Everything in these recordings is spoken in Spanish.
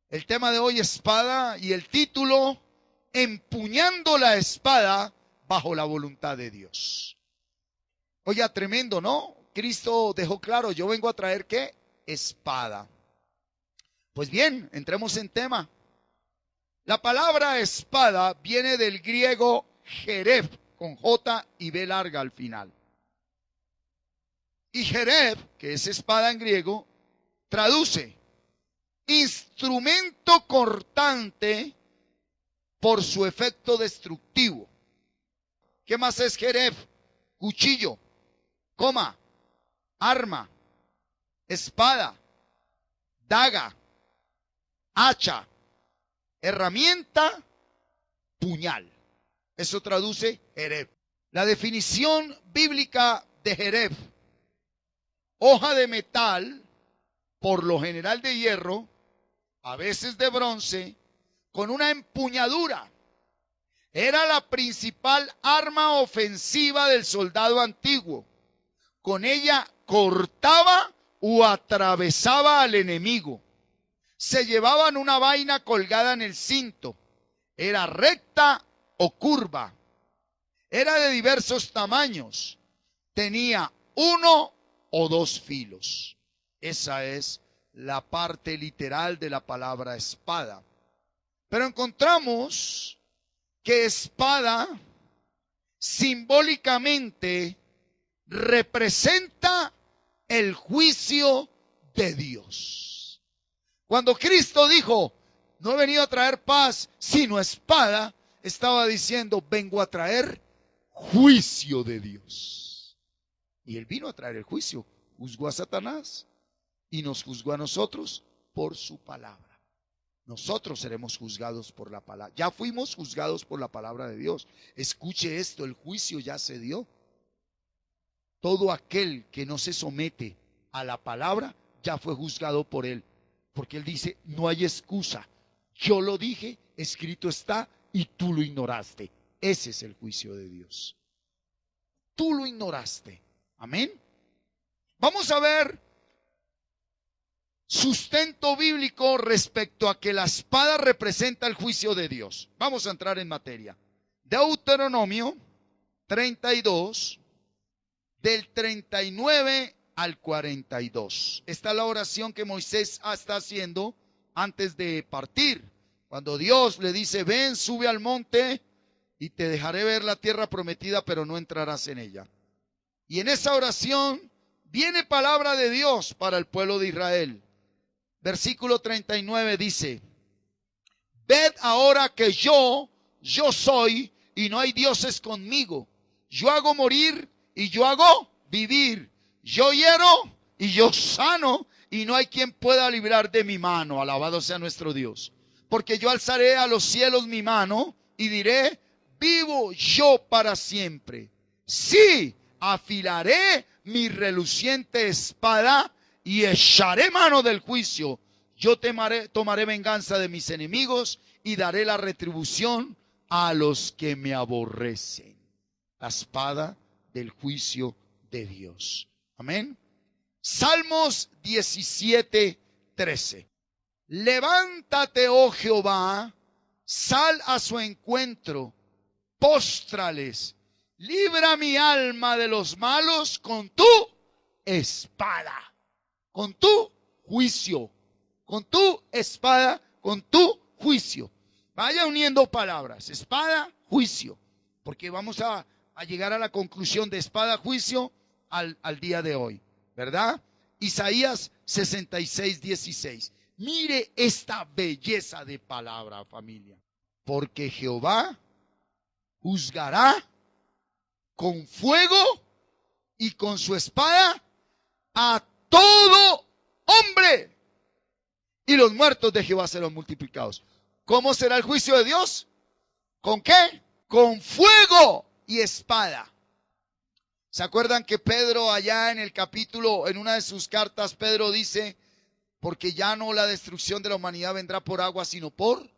El tema de hoy es espada y el título, empuñando la espada bajo la voluntad de Dios. Oye, tremendo, ¿no? Cristo dejó claro, yo vengo a traer ¿qué? Espada. Pues bien, entremos en tema. La palabra espada viene del griego jereb, con J y B larga al final. Y jereb, que es espada en griego, traduce instrumento cortante por su efecto destructivo. ¿Qué más es jereb? Cuchillo, coma, arma, espada, daga, hacha, herramienta, puñal. Eso traduce jereb. La definición bíblica de jereb: hoja de metal, por lo general de hierro, a veces de bronce, con una empuñadura. Era la principal arma ofensiva del soldado antiguo. Con ella cortaba o atravesaba al enemigo. Se llevaban una vaina colgada en el cinto. Era recta o curva. Era de diversos tamaños. Tenía 1 o 2 filos. Esa es la parte literal de la palabra espada. Pero encontramos que espada simbólicamente representa el juicio de Dios. Cuando Cristo dijo, no he venido a traer paz sino espada, estaba diciendo, vengo a traer juicio de Dios. Y él vino a traer el juicio. Juzgó a Satanás y nos juzgó a nosotros por su palabra. Nosotros seremos juzgados por la palabra. Ya fuimos juzgados por la palabra de Dios. Escuche esto, el juicio ya se dio. Todo aquel que no se somete a la palabra ya fue juzgado por él. Porque él dice, no hay excusa. Yo lo dije, escrito está y tú lo ignoraste. Ese es el juicio de Dios. Tú lo ignoraste. Amén. Vamos a ver sustento bíblico respecto a que la espada representa el juicio de Dios. Vamos a entrar en materia. Deuteronomio 32, del 39 al 42. Esta es la oración que Moisés está haciendo antes de partir. Cuando Dios le dice, ven, sube al monte y te dejaré ver la tierra prometida, pero no entrarás en ella. Y en esa oración viene palabra de Dios para el pueblo de Israel. Versículo 39 dice, ved ahora que yo soy y no hay dioses conmigo. Yo hago morir y yo hago vivir. Yo hiero y yo sano y no hay quien pueda librar de mi mano. Alabado sea nuestro Dios. Porque yo alzaré a los cielos mi mano y diré, vivo yo para siempre. Sí, afilaré mi reluciente espada y echaré mano del juicio. Yo tomaré venganza de mis enemigos y daré la retribución a los que me aborrecen. La espada del juicio de Dios. Amén. Salmos 17:13. Levántate, oh Jehová, sal a su encuentro, póstrales, libra mi alma de los malos con tu espada, con tu juicio, con tu espada, con tu juicio. Vaya uniendo palabras, espada, juicio, porque vamos a llegar a la conclusión de espada, juicio al día de hoy, ¿verdad? Isaías 66:16. Mire esta belleza de palabra, familia. Porque Jehová juzgará con fuego y con su espada a todo hombre. Y los muertos de Jehová serán multiplicados. ¿Cómo será el juicio de Dios? ¿Con qué? Con fuego y espada. ¿Se acuerdan que Pedro allá en el capítulo, en una de sus cartas, Pedro dice, porque ya no la destrucción de la humanidad vendrá por agua, sino por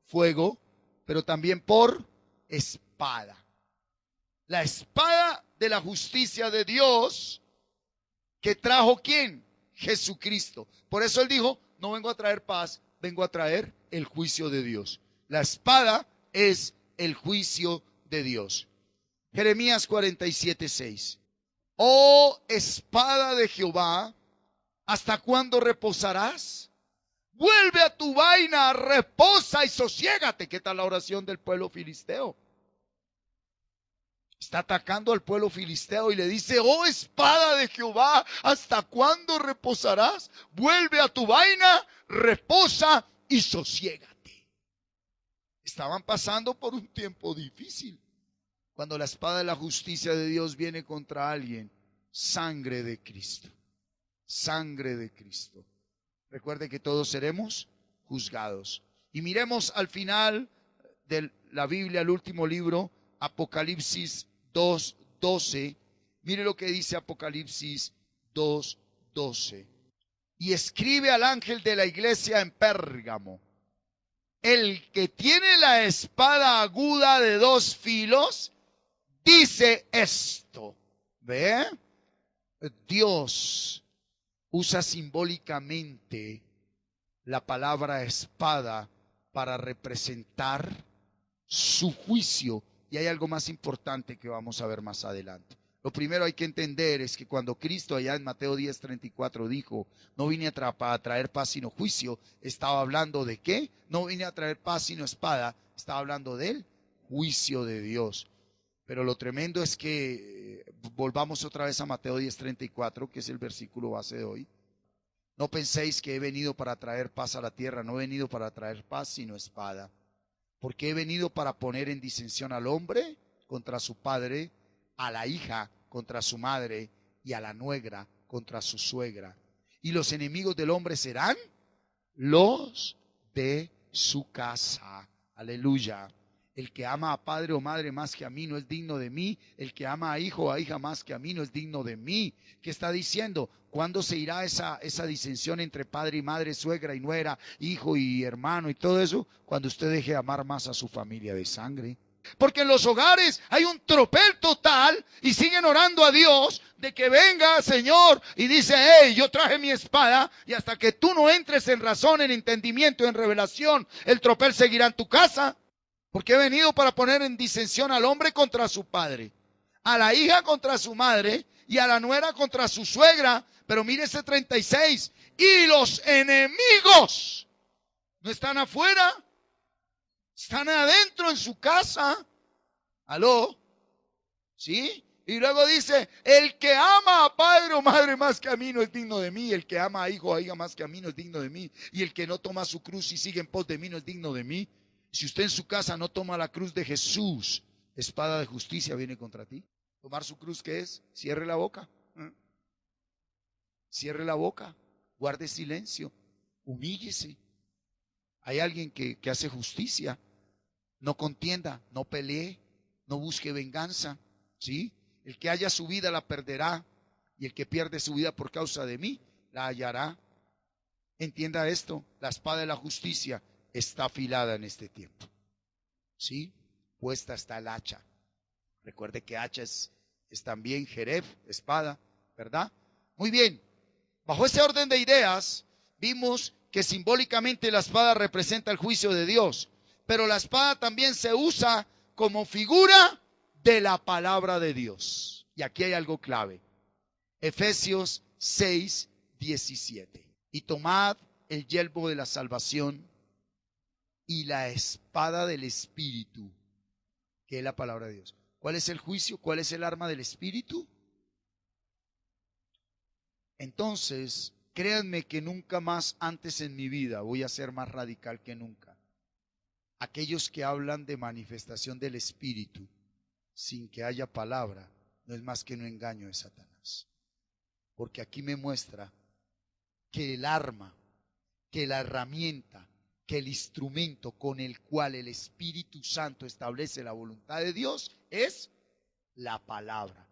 fuego, pero también por espada. La espada de la justicia de Dios que trajo ¿quién? Jesucristo. Por eso él dijo, no vengo a traer paz, vengo a traer el juicio de Dios. La espada es el juicio de Dios. Jeremías 47:6. Oh espada de Jehová, ¿hasta cuándo reposarás? Vuelve a tu vaina, reposa y sosiégate. ¿Qué tal la oración del pueblo filisteo? Está atacando al pueblo filisteo y le dice: oh espada de Jehová, ¿hasta cuándo reposarás? Vuelve a tu vaina, reposa y sosiégate. Estaban pasando por un tiempo difícil. Cuando la espada de la justicia de Dios viene contra alguien, sangre de Cristo, sangre de Cristo. Recuerde que todos seremos juzgados. Y miremos al final de la Biblia, el último libro, Apocalipsis 2:12. Mire lo que dice Apocalipsis 2:12. Y escribe al ángel de la iglesia en Pérgamo: el que tiene la espada aguda de dos filos, dice esto. ¿Ve? Dios usa simbólicamente la palabra espada para representar su juicio. Y hay algo más importante que vamos a ver más adelante. Lo primero hay que entender es que cuando Cristo allá en Mateo 10:34 dijo: no vine a traer paz sino juicio, estaba hablando de ¿qué? No vine a traer paz sino espada, estaba hablando del juicio de Dios. Pero lo tremendo es que volvamos otra vez a Mateo 10:34, que es el versículo base de hoy. No penséis que he venido para traer paz a la tierra, no he venido para traer paz sino espada. Porque he venido para poner en disensión al hombre contra su padre, a la hija contra su madre y a la nuera contra su suegra. Y los enemigos del hombre serán los de su casa. Aleluya. El que ama a padre o madre más que a mí no es digno de mí. El que ama a hijo o a hija más que a mí no es digno de mí. ¿Qué está diciendo? ¿Cuándo se irá esa disensión entre padre y madre, suegra y nuera, hijo y hermano y todo eso? Cuando usted deje de amar más a su familia de sangre. Porque en los hogares hay un tropel total y siguen orando a Dios de que venga, Señor, y dice: hey, yo traje mi espada, y hasta que tú no entres en razón, en entendimiento, en revelación, el tropel seguirá en tu casa. Porque he venido para poner en disensión al hombre contra su padre, a la hija contra su madre y a la nuera contra su suegra. Pero mire ese 36. Y los enemigos no están afuera, están adentro en su casa. ¿Aló? ¿Sí? Y luego dice: el que ama a padre o madre más que a mí no es digno de mí. El que ama a hijo o a hija más que a mí no es digno de mí. Y el que no toma su cruz y sigue en pos de mí no es digno de mí. Si usted en su casa no toma la cruz de Jesús, espada de justicia viene contra ti. Tomar su cruz, ¿qué es? Cierre la boca. Cierre la boca. Guarde silencio. Humíllese. Hay alguien que hace justicia. No contienda, no pelee, no busque venganza. ¿Sí? El que haya su vida la perderá, y el que pierde su vida por causa de mí la hallará. Entienda esto: la espada de la justicia está afilada en este tiempo. ¿Sí? Puesta está el hacha. Recuerde que hacha es también jereb, espada, ¿verdad? Muy bien. Bajo ese orden de ideas, vimos que simbólicamente la espada representa el juicio de Dios. Pero la espada también se usa como figura de la palabra de Dios. Y aquí hay algo clave. Efesios 6:17. Y tomad el yelmo de la salvación y la espada del Espíritu, que es la palabra de Dios. ¿Cuál es el juicio? ¿Cuál es el arma del Espíritu? Entonces, créanme que nunca más antes en mi vida voy a ser más radical que nunca. Aquellos que hablan de manifestación del Espíritu sin que haya palabra, no es más que un engaño de Satanás. Porque aquí me muestra que el arma, que la herramienta, que el instrumento con el cual el Espíritu Santo establece la voluntad de Dios es la palabra.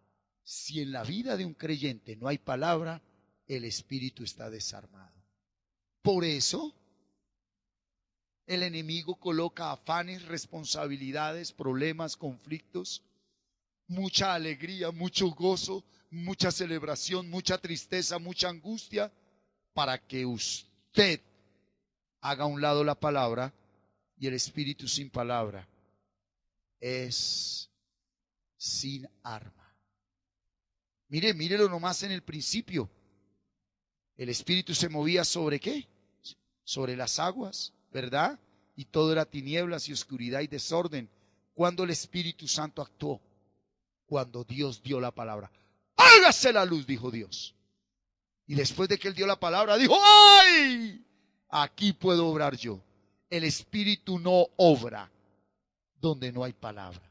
Si en la vida de un creyente no hay palabra, el espíritu está desarmado. Por eso el enemigo coloca afanes, responsabilidades, problemas, conflictos, mucha alegría, mucho gozo, mucha celebración, mucha tristeza, mucha angustia, para que usted haga a un lado la palabra, y el espíritu sin palabra es sin arma. Mírelo nomás en el principio. El espíritu se movía sobre ¿qué? Sobre las aguas, ¿verdad? Y todo era tinieblas y oscuridad y desorden. ¿Cuándo el Espíritu Santo actuó? Cuando Dios dio la palabra. Hágase la luz, dijo Dios. Y después de que él dio la palabra, dijo, ¡ay! Aquí puedo obrar yo. El Espíritu no obra donde no hay palabra.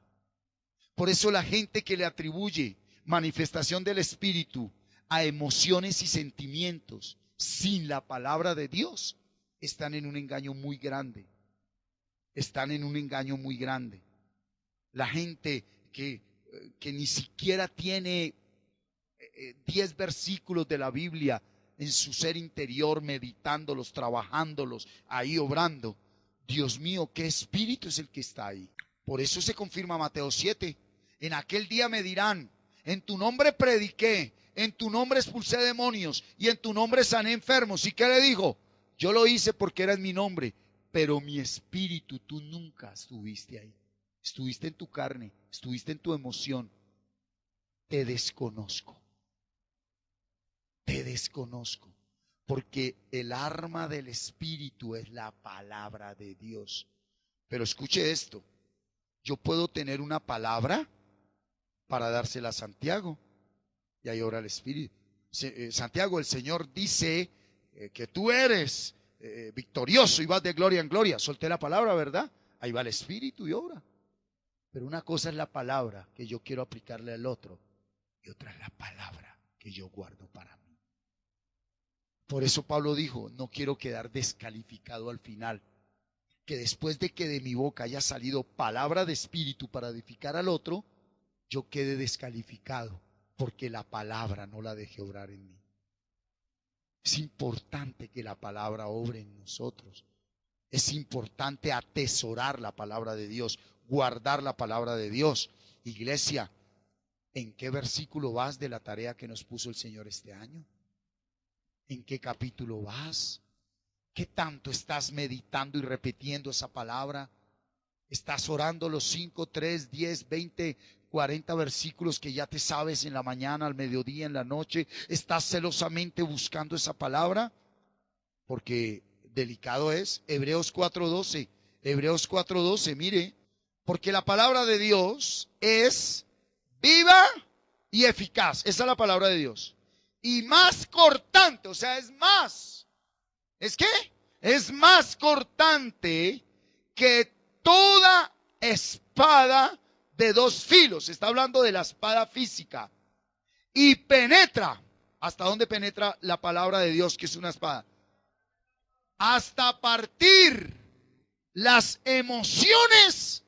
Por eso la gente que le atribuye manifestación del Espíritu a emociones y sentimientos sin la palabra de Dios, están en un engaño muy grande. Están en un engaño muy grande. La gente que ni siquiera tiene 10 versículos de la Biblia en su ser interior, meditándolos, trabajándolos, ahí obrando. Dios mío, ¿qué espíritu es el que está ahí? Por eso se confirma Mateo 7. En aquel día me dirán, en tu nombre prediqué, en tu nombre expulsé demonios y en tu nombre sané enfermos. ¿Y qué le dijo? Yo lo hice porque era en mi nombre, pero mi espíritu, tú nunca estuviste ahí. Estuviste en tu carne, estuviste en tu emoción. Te desconozco. Te desconozco. Porque el arma del espíritu es la palabra de Dios. Pero escuche esto. Yo puedo tener una palabra para dársela a Santiago. Y ahí ora el espíritu. Santiago, el Señor dice que tú eres victorioso y vas de gloria en gloria. Solté la palabra, ¿verdad? Ahí va el espíritu y obra. Pero una cosa es la palabra que yo quiero aplicarle al otro, y otra es la palabra que yo guardo para mí. Por eso Pablo dijo, no quiero quedar descalificado al final, que después de que de mi boca haya salido palabra de espíritu para edificar al otro, yo quede descalificado porque la palabra no la dejé obrar en mí. Es importante que la palabra obre en nosotros. Es importante atesorar la palabra de Dios, guardar la palabra de Dios. Iglesia, ¿en qué versículo vas de la tarea que nos puso el Señor este año? ¿En qué capítulo vas? ¿Qué tanto estás meditando y repitiendo esa palabra? ¿Estás orando los 5, 3, 10, 20, 40 versículos que ya te sabes en la mañana, al mediodía, en la noche? ¿Estás celosamente buscando esa palabra? Porque delicado es. Hebreos 4:12. Hebreos 4:12, mire. Porque la palabra de Dios es viva y eficaz. Esa es la palabra de Dios. Y más cortante, o sea, es más. ¿Es qué? Es más cortante que toda espada de 2 filos. Está hablando de la espada física. Y penetra. ¿Hasta dónde penetra la palabra de Dios, que es una espada? Hasta partir las emociones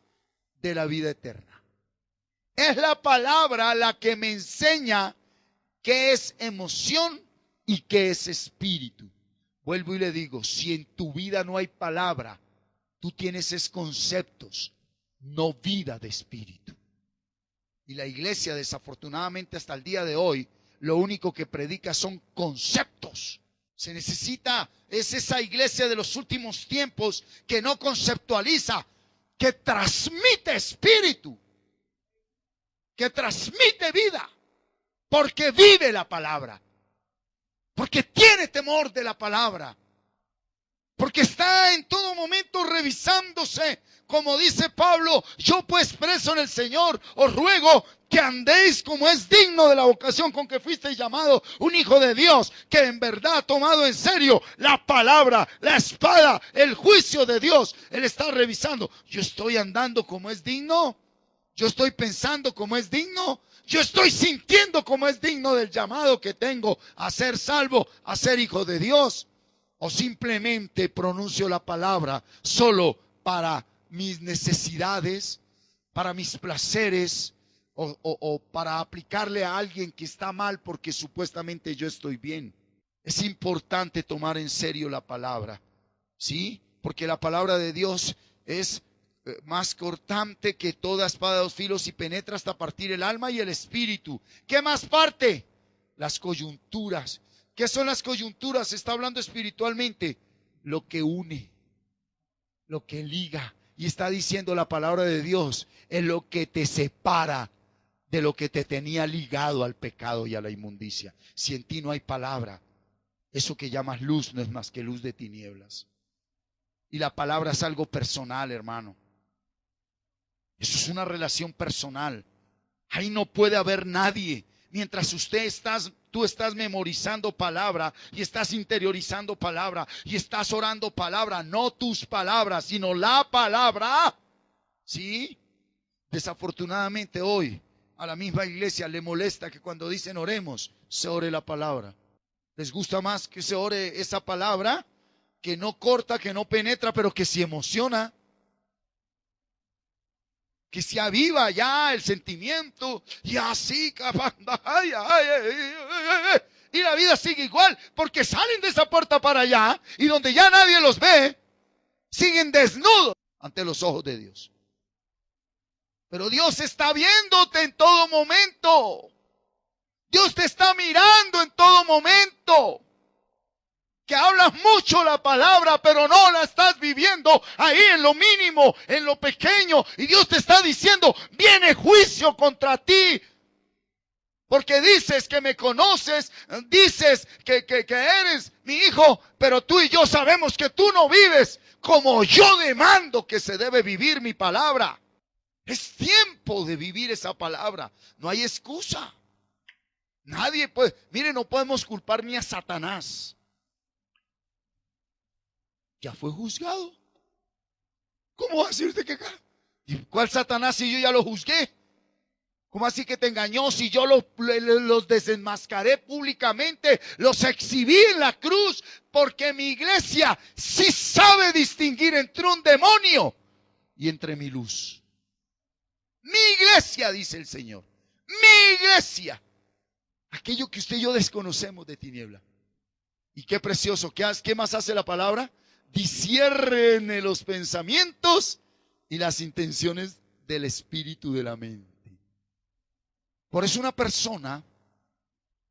de la vida eterna. Es la palabra la que me enseña qué es emoción y qué es espíritu. Vuelvo y le digo, si en tu vida no hay palabra, tú tienes es conceptos, no vida de espíritu. Y la iglesia, desafortunadamente hasta el día de hoy, lo único que predica son conceptos. Se necesita, es esa iglesia de los últimos tiempos que no conceptualiza, que transmite espíritu, que transmite vida, porque vive la palabra, porque tiene temor de la palabra, porque está en todo momento revisándose, como dice Pablo, yo pues preso en el Señor, os ruego que andéis como es digno de la vocación con que fuisteis llamado, un hijo de Dios, que en verdad ha tomado en serio la palabra, la espada, el juicio de Dios. Él está revisando, yo estoy andando como es digno, yo estoy pensando como es digno, yo estoy sintiendo como es digno del llamado que tengo a ser salvo, a ser hijo de Dios. O simplemente pronuncio la palabra solo para mis necesidades, para mis placeres, o para aplicarle a alguien que está mal porque supuestamente yo estoy bien. Es importante tomar en serio la palabra, ¿sí? Porque la palabra de Dios es más cortante que toda espada de 2 filos y penetra hasta partir el alma y el espíritu. ¿Qué más parte? Las coyunturas. ¿Qué son las coyunturas? Se está hablando espiritualmente. Lo que une, lo que liga. Y está diciendo la palabra de Dios, es lo que te separa de lo que te tenía ligado al pecado y a la inmundicia. Si en ti no hay palabra, eso que llamas luz no es más que luz de tinieblas. Y la palabra es algo personal, hermano. Eso es una relación personal. Ahí no puede haber nadie. Mientras tú estás memorizando palabra y estás interiorizando palabra y estás orando palabra, no tus palabras, sino la palabra. ¿Sí? Desafortunadamente hoy a la misma iglesia le molesta que cuando dicen oremos, se ore la palabra. Les gusta más que se ore esa palabra que no corta, que no penetra, pero que se emociona. Que se aviva ya el sentimiento y así, y la vida sigue igual, porque salen de esa puerta para allá y donde ya nadie los ve, siguen desnudos ante los ojos de Dios. Pero Dios está viéndote en todo momento. Dios te está mirando en todo momento. Que hablas mucho la palabra, pero no la estás viviendo ahí en lo mínimo, en lo pequeño. Y Dios te está diciendo, viene juicio contra ti. Porque dices que me conoces, dices que eres mi hijo, pero tú y yo sabemos que tú no vives como yo demando que se debe vivir mi palabra. Es tiempo de vivir esa palabra. No hay excusa. Nadie puede, mire, no podemos culpar ni a Satanás. Ya fue juzgado. ¿Cómo va a decir usted que acá? ¿Cuál Satanás si yo ya lo juzgué? ¿Cómo así que te engañó si yo los desenmascaré públicamente? Los exhibí en la cruz porque mi iglesia sí sabe distinguir entre un demonio y entre mi luz. Mi iglesia, dice el Señor. Mi iglesia. Aquello que usted y yo desconocemos de tiniebla. Y qué precioso. ¿Qué más hace la palabra? Discierne los pensamientos y las intenciones del espíritu de la mente. Por eso una persona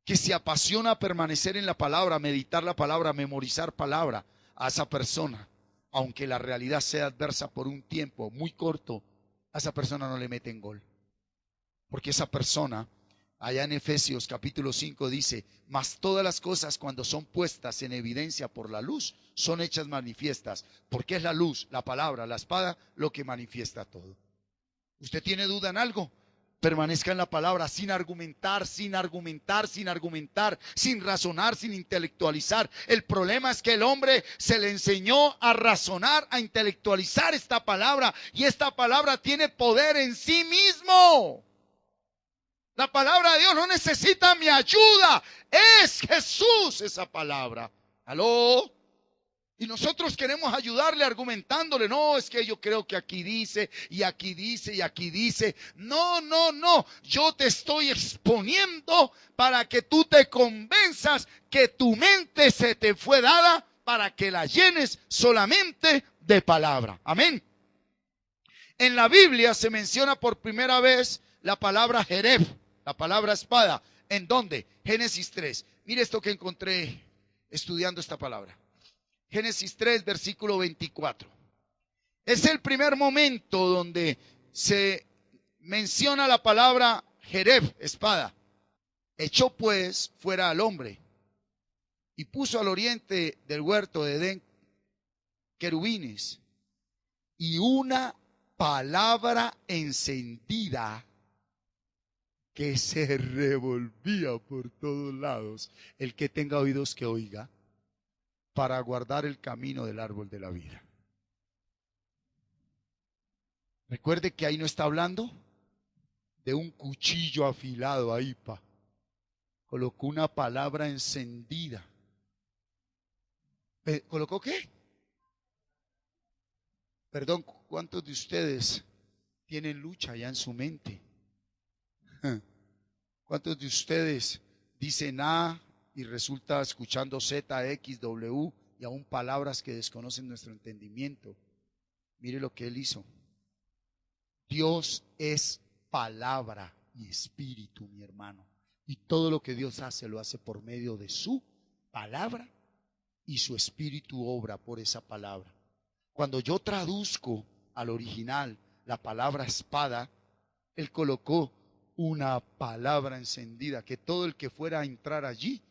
que se apasiona a permanecer en la palabra, meditar la palabra, memorizar palabra, a esa persona, aunque la realidad sea adversa por un tiempo muy corto, a esa persona no le meten gol. Porque esa persona, allá en Efesios capítulo 5 dice, mas todas las cosas cuando son puestas en evidencia por la luz, son hechas manifiestas. Porque es la luz, la palabra, la espada, lo que manifiesta todo. ¿Usted tiene duda en algo? Permanezca en la palabra sin argumentar, sin razonar, sin intelectualizar. El problema es que el hombre se le enseñó a razonar, a intelectualizar esta palabra. Y esta palabra tiene poder en sí mismo. La palabra de Dios no necesita mi ayuda. Es Jesús esa palabra. ¿Aló? Y nosotros queremos ayudarle argumentándole, no, es que yo creo que aquí dice, y aquí dice, y aquí dice. No, no, no. Yo te estoy exponiendo para que tú te convenzas que tu mente se te fue dada para que la llenes solamente de palabra. Amén. En la Biblia se menciona por primera vez la palabra Jereb, la palabra espada. ¿En dónde? Génesis 3. Mire esto que encontré estudiando esta palabra. Génesis 3, versículo 24. Es el primer momento donde se menciona la palabra Jereb, espada. Echó pues fuera al hombre y puso al oriente del huerto de Edén querubines y una palabra encendida que se revolvía por todos lados. El que tenga oídos que oiga, para guardar el camino del árbol de la vida. Recuerde que ahí no está hablando de un cuchillo afilado ahí, colocó una palabra encendida. ¿Colocó qué? Perdón, ¿cuántos de ustedes tienen lucha ya en su mente? ¿Cuántos de ustedes dicen A y resulta escuchando Z, X, W y aún palabras que desconocen nuestro entendimiento? Mire lo que él hizo. Dios es palabra y espíritu, mi hermano. Y todo lo que Dios hace, lo hace por medio de su palabra y su espíritu obra por esa palabra. Cuando yo traduzco al original la palabra espada, él colocó una palabra encendida que todo el que fuera a entrar allí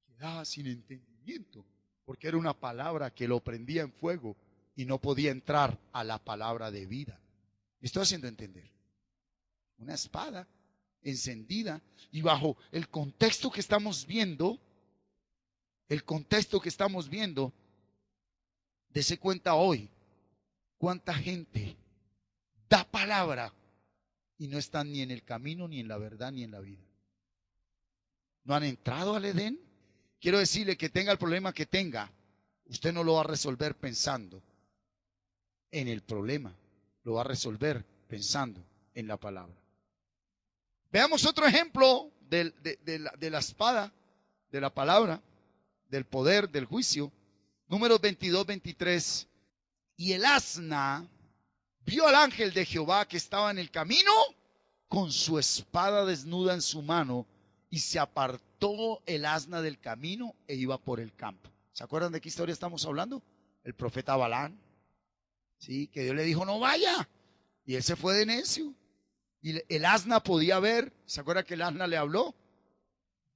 quedaba sin entendimiento, porque era una palabra que lo prendía en fuego y no podía entrar a la palabra de vida. ¿Me estoy haciendo entender? Una espada encendida, y bajo el contexto que estamos viendo, dese cuenta hoy cuánta gente da palabra y no están ni en el camino, ni en la verdad, ni en la vida. ¿No han entrado al Edén? Quiero decirle que tenga el problema que tenga, usted no lo va a resolver pensando en el problema, lo va a resolver pensando en la palabra. Veamos otro ejemplo de la espada, de la palabra, del poder, del juicio. Números 22, 23. Y el asna vio al ángel de Jehová que estaba en el camino con su espada desnuda en su mano, y se apartó el asna del camino e iba por el campo. ¿Se acuerdan de qué historia estamos hablando? El profeta Balaam, sí, que Dios le dijo no vaya, y él se fue de necio. Y el asna podía ver. ¿Se acuerda que el asna le habló?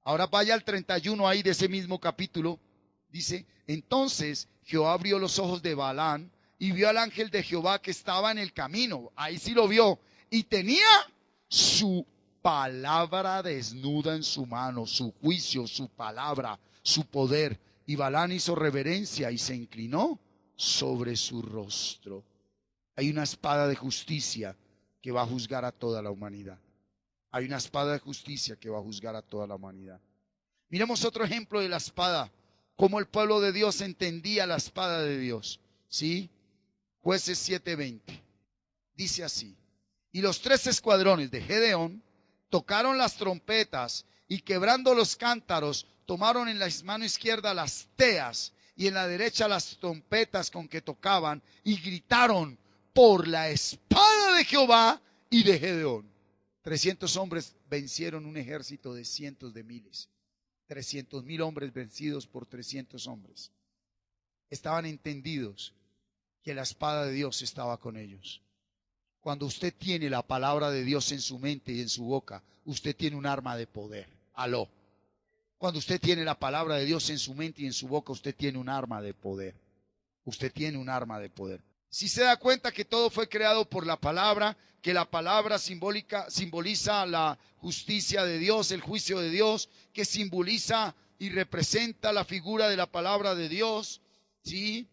Ahora vaya al 31 ahí de ese mismo capítulo. Dice, entonces Jehová abrió los ojos de Balaam y vio al ángel de Jehová que estaba en el camino. Ahí sí lo vio. Y tenía su palabra desnuda en su mano, su juicio, su palabra, su poder. Y Balaam hizo reverencia y se inclinó sobre su rostro. Hay una espada de justicia que va a juzgar a toda la humanidad. Hay una espada de justicia que va a juzgar a toda la humanidad. Miremos otro ejemplo de la espada, cómo el pueblo de Dios entendía la espada de Dios. ¿Sí? Jueces 7:20. Dice así: y los 3 escuadrones de Gedeón tocaron las trompetas y quebrando los cántaros, tomaron en la mano izquierda las teas y en la derecha las trompetas con que tocaban, y gritaron por la espada de Jehová y de Gedeón. 300 hombres vencieron un ejército de cientos de miles. 300,000 hombres vencidos por 300 hombres. Estaban entendidos que la espada de Dios estaba con ellos. Cuando usted tiene la palabra de Dios en su mente y en su boca, usted tiene un arma de poder. Aló. Cuando usted tiene la palabra de Dios en su mente y en su boca, usted tiene un arma de poder. Usted tiene un arma de poder. Si se da cuenta que todo fue creado por la palabra, que la palabra simboliza la justicia de Dios, el juicio de Dios, que simboliza y representa la figura de la palabra de Dios, ¿sí?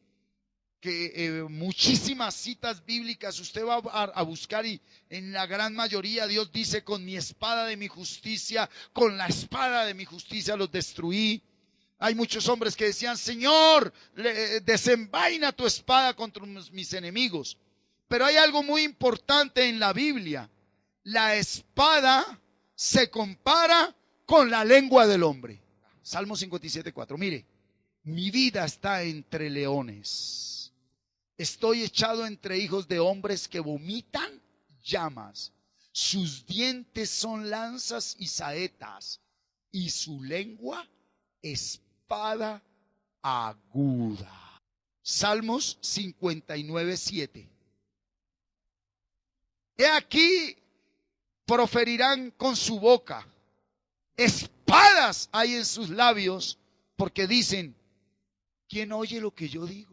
Que muchísimas citas bíblicas usted va a buscar, y en la gran mayoría Dios dice: con mi espada de mi justicia, con la espada de mi justicia los destruí. Hay muchos hombres que decían: Señor, desenvaina tu espada contra mis enemigos. Pero hay algo muy importante en la Biblia. La espada se compara con la lengua del hombre. Salmo 57:4. Mire, mi vida está entre leones. Estoy echado entre hijos de hombres que vomitan llamas. Sus dientes son lanzas y saetas, y su lengua espada aguda. Salmos 59:7. He aquí, proferirán con su boca, espadas hay en sus labios, porque dicen: ¿quién oye lo que yo digo?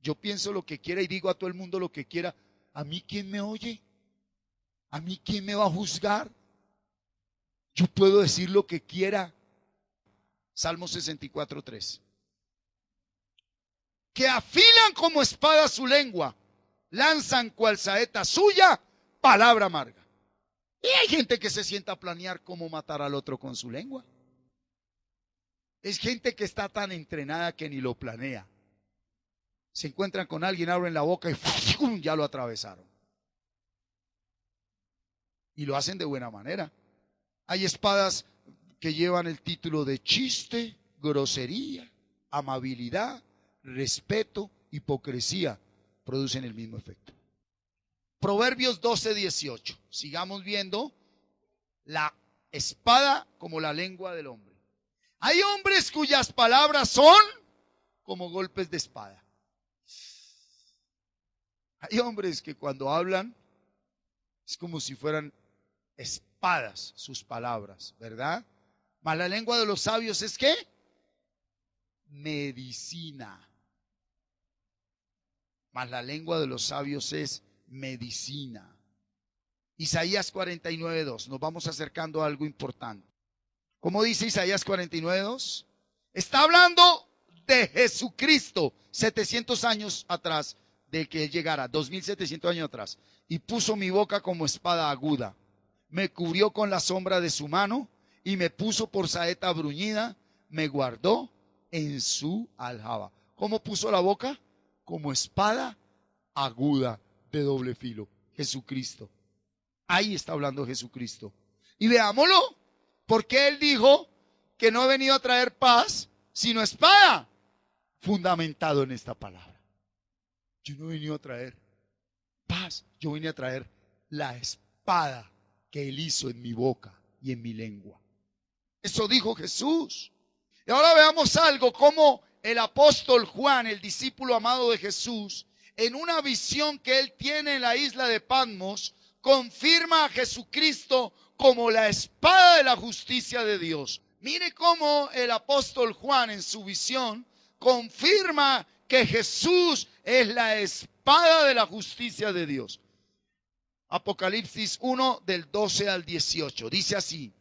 Yo pienso lo que quiera y digo a todo el mundo lo que quiera. ¿A mí quién me oye? ¿A mí quién me va a juzgar? Yo puedo decir lo que quiera. Salmo 64:3. Que afilan como espada su lengua, lanzan cual saeta suya palabra amarga. Y hay gente que se sienta a planear cómo matar al otro con su lengua. Es gente que está tan entrenada que ni lo planea. Se encuentran con alguien, abren la boca y ¡fum!, ya lo atravesaron. Y lo hacen de buena manera. Hay espadas que llevan el título de chiste, grosería, amabilidad, respeto, hipocresía. Producen el mismo efecto. Proverbios 12:18. Sigamos viendo la espada como la lengua del hombre. Hay hombres cuyas palabras son como golpes de espada. Hay hombres que cuando hablan es como si fueran espadas sus palabras, ¿verdad? Mas la lengua de los sabios es ¿qué? Medicina. Mas la lengua de los sabios es medicina. Isaías 49:2. Nos vamos acercando a algo importante. ¿Cómo dice Isaías 49:2? Está hablando de Jesucristo 700 años atrás de que Él llegara, 2700 años atrás. Y puso mi boca como espada aguda. Me cubrió con la sombra de su mano y me puso por saeta bruñida. Me guardó en su aljaba. ¿Cómo puso la boca? Como espada aguda de doble filo. Jesucristo. Ahí está hablando Jesucristo. Y veámoslo, porque Él dijo que no ha venido a traer paz, sino espada. Fundamentado en esta palabra. Yo no he venido a traer paz, yo vine a traer la espada que Él hizo en mi boca y en mi lengua. Eso dijo Jesús. Y ahora veamos algo, como el apóstol Juan, el discípulo amado de Jesús, en una visión que él tiene en la isla de Patmos, confirma a Jesucristo como la espada de la justicia de Dios. Mire cómo el apóstol Juan en su visión confirma que Jesús es la espada de la justicia de Dios. Apocalipsis 1 del 12 al 18. Dice así: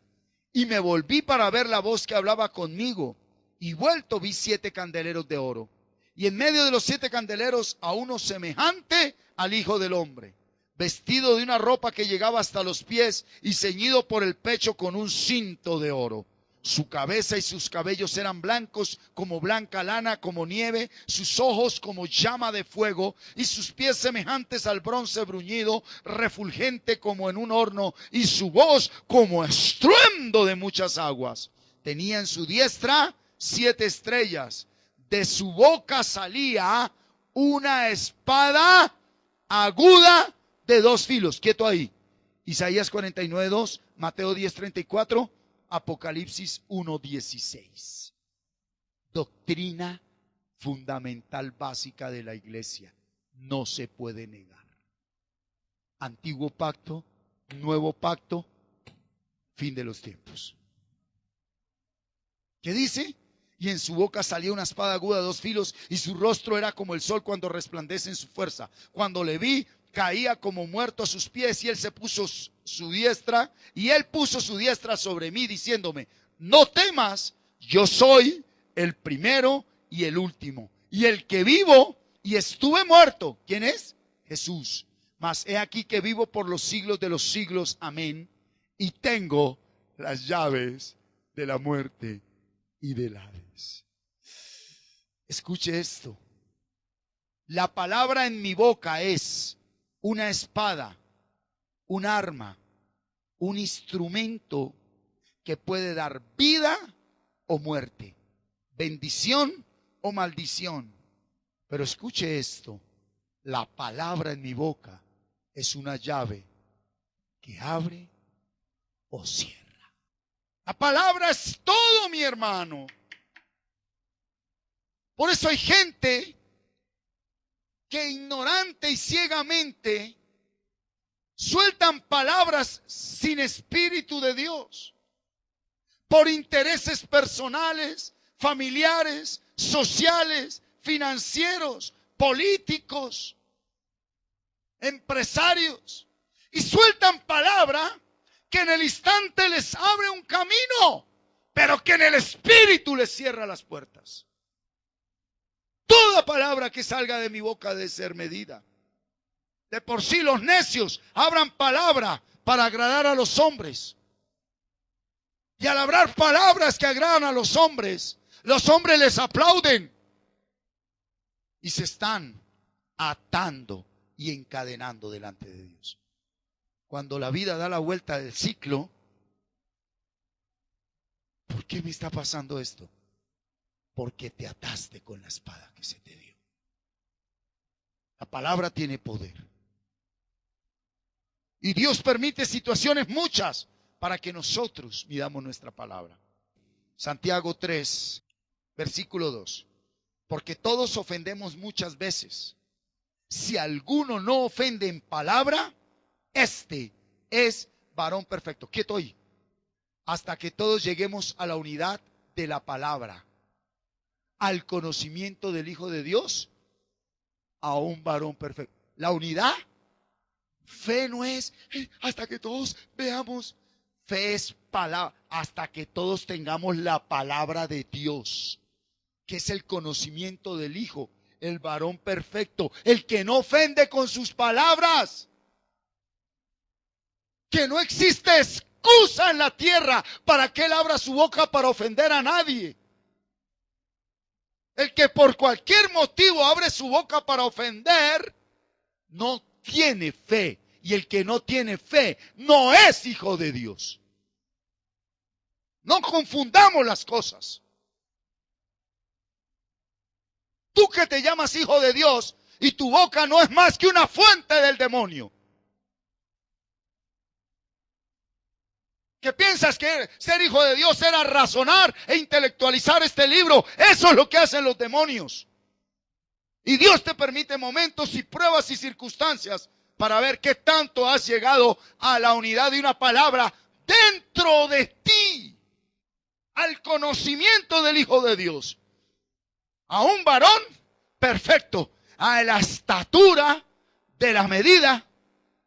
y me volví para ver la voz que hablaba conmigo, y vuelto vi 7 candeleros de oro, y en medio de los 7 candeleros a uno semejante al Hijo del Hombre, vestido de una ropa que llegaba hasta los pies y ceñido por el pecho con un cinto de oro. Su cabeza y sus cabellos eran blancos como blanca lana, como nieve, sus ojos como llama de fuego, y sus pies semejantes al bronce bruñido, refulgente como en un horno, y su voz como estruendo de muchas aguas. Tenía en su diestra 7 estrellas, de su boca salía una espada aguda de 2 filos. Quieto ahí. Isaías 49:2, Mateo 10:34. Apocalipsis 1:16. Doctrina fundamental básica de la iglesia. No se puede negar. Antiguo pacto, nuevo pacto, fin de los tiempos. ¿Qué dice? Y en su boca salía una espada aguda de 2 filos, y su rostro era como el sol cuando resplandece en su fuerza. Cuando le vi, caía como muerto a sus pies, y él se puso su diestra, y él puso su diestra sobre mí, diciéndome: no temas, yo soy el primero y el último, y el que vivo y estuve muerto. ¿Quién es? Jesús. Mas he aquí que vivo por los siglos de los siglos. Amén. Y tengo las llaves de la muerte y del Hades. Escuche esto. La palabra en mi boca es una espada, un arma, un instrumento que puede dar vida o muerte, bendición o maldición. Pero escuche esto, la palabra en mi boca es una llave que abre o cierra. La palabra es todo, mi hermano. Por eso hay gente que ignorante y ciegamente sueltan palabras sin espíritu de Dios, por intereses personales, familiares, sociales, financieros, políticos, empresarios, y sueltan palabra que en el instante les abre un camino, pero que en el espíritu les cierra las puertas. Toda palabra que salga de mi boca debe ser medida. De por sí los necios hablan palabra para agradar a los hombres. Y al hablar palabras que agradan a los hombres les aplauden. Y se están atando y encadenando delante de Dios. Cuando la vida da la vuelta del ciclo, ¿por qué me está pasando esto? Porque te ataste con la espada que se te dio. La palabra tiene poder. Y Dios permite situaciones muchas para que nosotros midamos nuestra palabra. Santiago 3, versículo 2. Porque todos ofendemos muchas veces. Si alguno no ofende en palabra, este es varón perfecto. Quieto ahí. Hasta que todos lleguemos a la unidad de la palabra, al conocimiento del Hijo de Dios, a un varón perfecto. La unidad, fe no es hasta que todos veamos. Fe es palabra, hasta que todos tengamos la palabra de Dios, que es el conocimiento del Hijo, el varón perfecto, el que no ofende con sus palabras. Que no existe excusa en la tierra para que él abra su boca para ofender a nadie. El que por cualquier motivo abre su boca para ofender, no tiene fe. Y el que no tiene fe no es hijo de Dios. No confundamos las cosas. Tú que te llamas hijo de Dios y tu boca no es más que una fuente del demonio. Que piensas que ser hijo de Dios era razonar e intelectualizar este libro. Eso es lo que hacen los demonios. Y Dios te permite momentos y pruebas y circunstancias para ver qué tanto has llegado a la unidad de una palabra dentro de ti, al conocimiento del Hijo de Dios, a un varón perfecto, a la estatura de la medida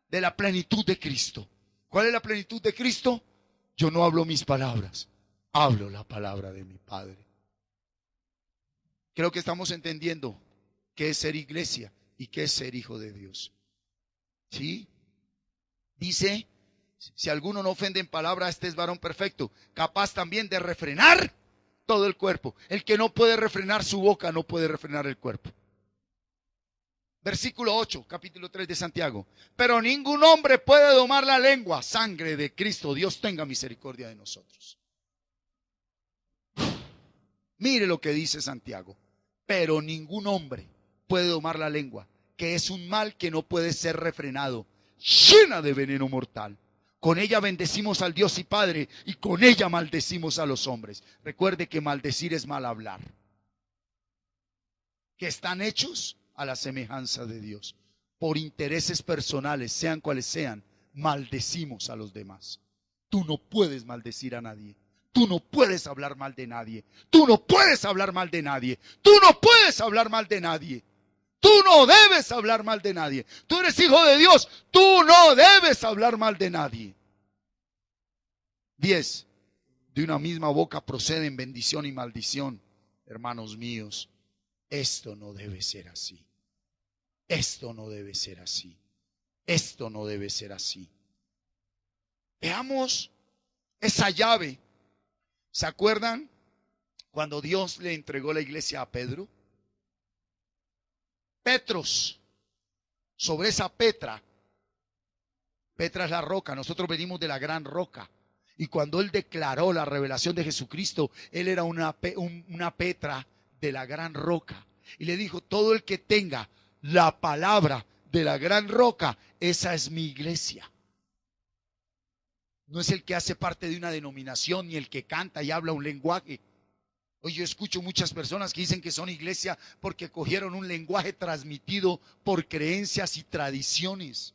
de la plenitud de Cristo. ¿Cuál es la plenitud de Cristo? Yo no hablo mis palabras, hablo la palabra de mi Padre. Creo que estamos entendiendo qué es ser iglesia y qué es ser hijo de Dios. ¿Sí? Dice, si alguno no ofende en palabra, este es varón perfecto, capaz también de refrenar todo el cuerpo. El que no puede refrenar su boca, no puede refrenar el cuerpo. Versículo 8, capítulo 3 de Santiago. Pero ningún hombre puede domar la lengua. Sangre de Cristo, Dios tenga misericordia de nosotros. Mire lo que dice Santiago. Pero ningún hombre puede domar la lengua, que es un mal que no puede ser refrenado, llena de veneno mortal. Con ella bendecimos al Dios y Padre, y con ella maldecimos a los hombres. Recuerde que maldecir es mal hablar. Que están hechos a la semejanza de Dios. Por intereses personales, sean cuales sean, maldecimos a los demás. Tú no puedes maldecir a nadie. Tú no puedes hablar mal de nadie. Tú no puedes hablar mal de nadie. Tú no puedes hablar mal de nadie. Tú no debes hablar mal de nadie. Tú eres hijo de Dios. Tú no debes hablar mal de nadie. 10. De una misma boca proceden bendición y maldición. Hermanos míos, esto no debe ser así. Esto no debe ser así. Esto no debe ser así. Veamos esa llave. ¿Se acuerdan cuando Dios le entregó la iglesia a Pedro? Petros, sobre esa Petra. Petra es la roca, nosotros venimos de la gran roca. Y cuando él declaró la revelación de Jesucristo, él era una Petra de la gran roca. Y le dijo, todo el que tenga la palabra de la gran roca, esa es mi iglesia. No es el que hace parte de una denominación, ni el que canta y habla un lenguaje. Hoy yo escucho muchas personas que dicen que son iglesia porque cogieron un lenguaje transmitido por creencias y tradiciones,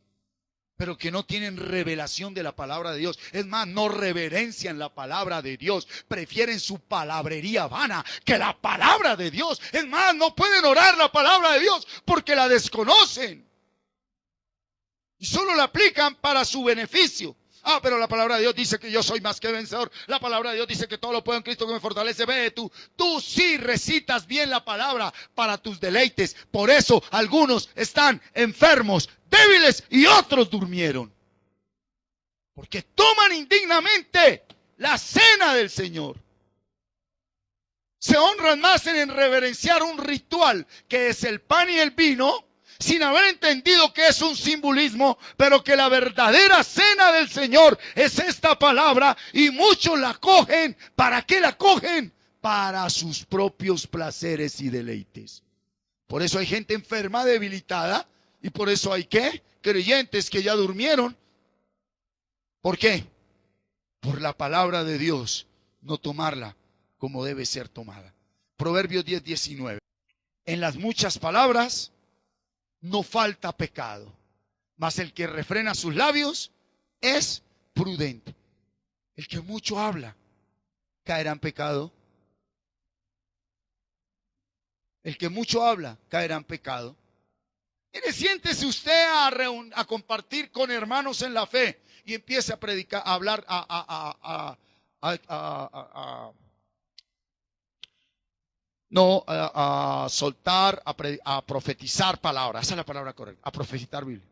pero que no tienen revelación de la palabra de Dios. Es más, no reverencian la palabra de Dios. Prefieren su palabrería vana que la palabra de Dios. Es más, no pueden orar la palabra de Dios porque la desconocen. Y solo la aplican para su beneficio. Ah, pero la palabra de Dios dice que yo soy más que vencedor. La palabra de Dios dice que todo lo puedo en Cristo que me fortalece. Ve tú sí recitas bien la palabra para tus deleites. Por eso algunos están enfermos, débiles y otros durmieron. Porque toman indignamente la cena del Señor. Se honran más en reverenciar un ritual que es el pan y el vino, sin haber entendido que es un simbolismo, pero que la verdadera cena del Señor es esta palabra, y muchos la cogen. ¿Para qué la cogen? Para sus propios placeres y deleites. Por eso hay gente enferma, debilitada, y por eso hay ¿qué? Creyentes que ya durmieron. ¿Por qué? Por la palabra de Dios, no tomarla como debe ser tomada. Proverbios 10:19. En las muchas palabras no falta pecado, mas el que refrena sus labios es prudente. El que mucho habla caerá en pecado. El que mucho habla caerá en pecado. Mire, siéntese usted a compartir con hermanos en la fe y empiece a predicar, a hablar, a soltar, a profetizar palabras. Esa es la palabra correcta, a profetizar Biblia.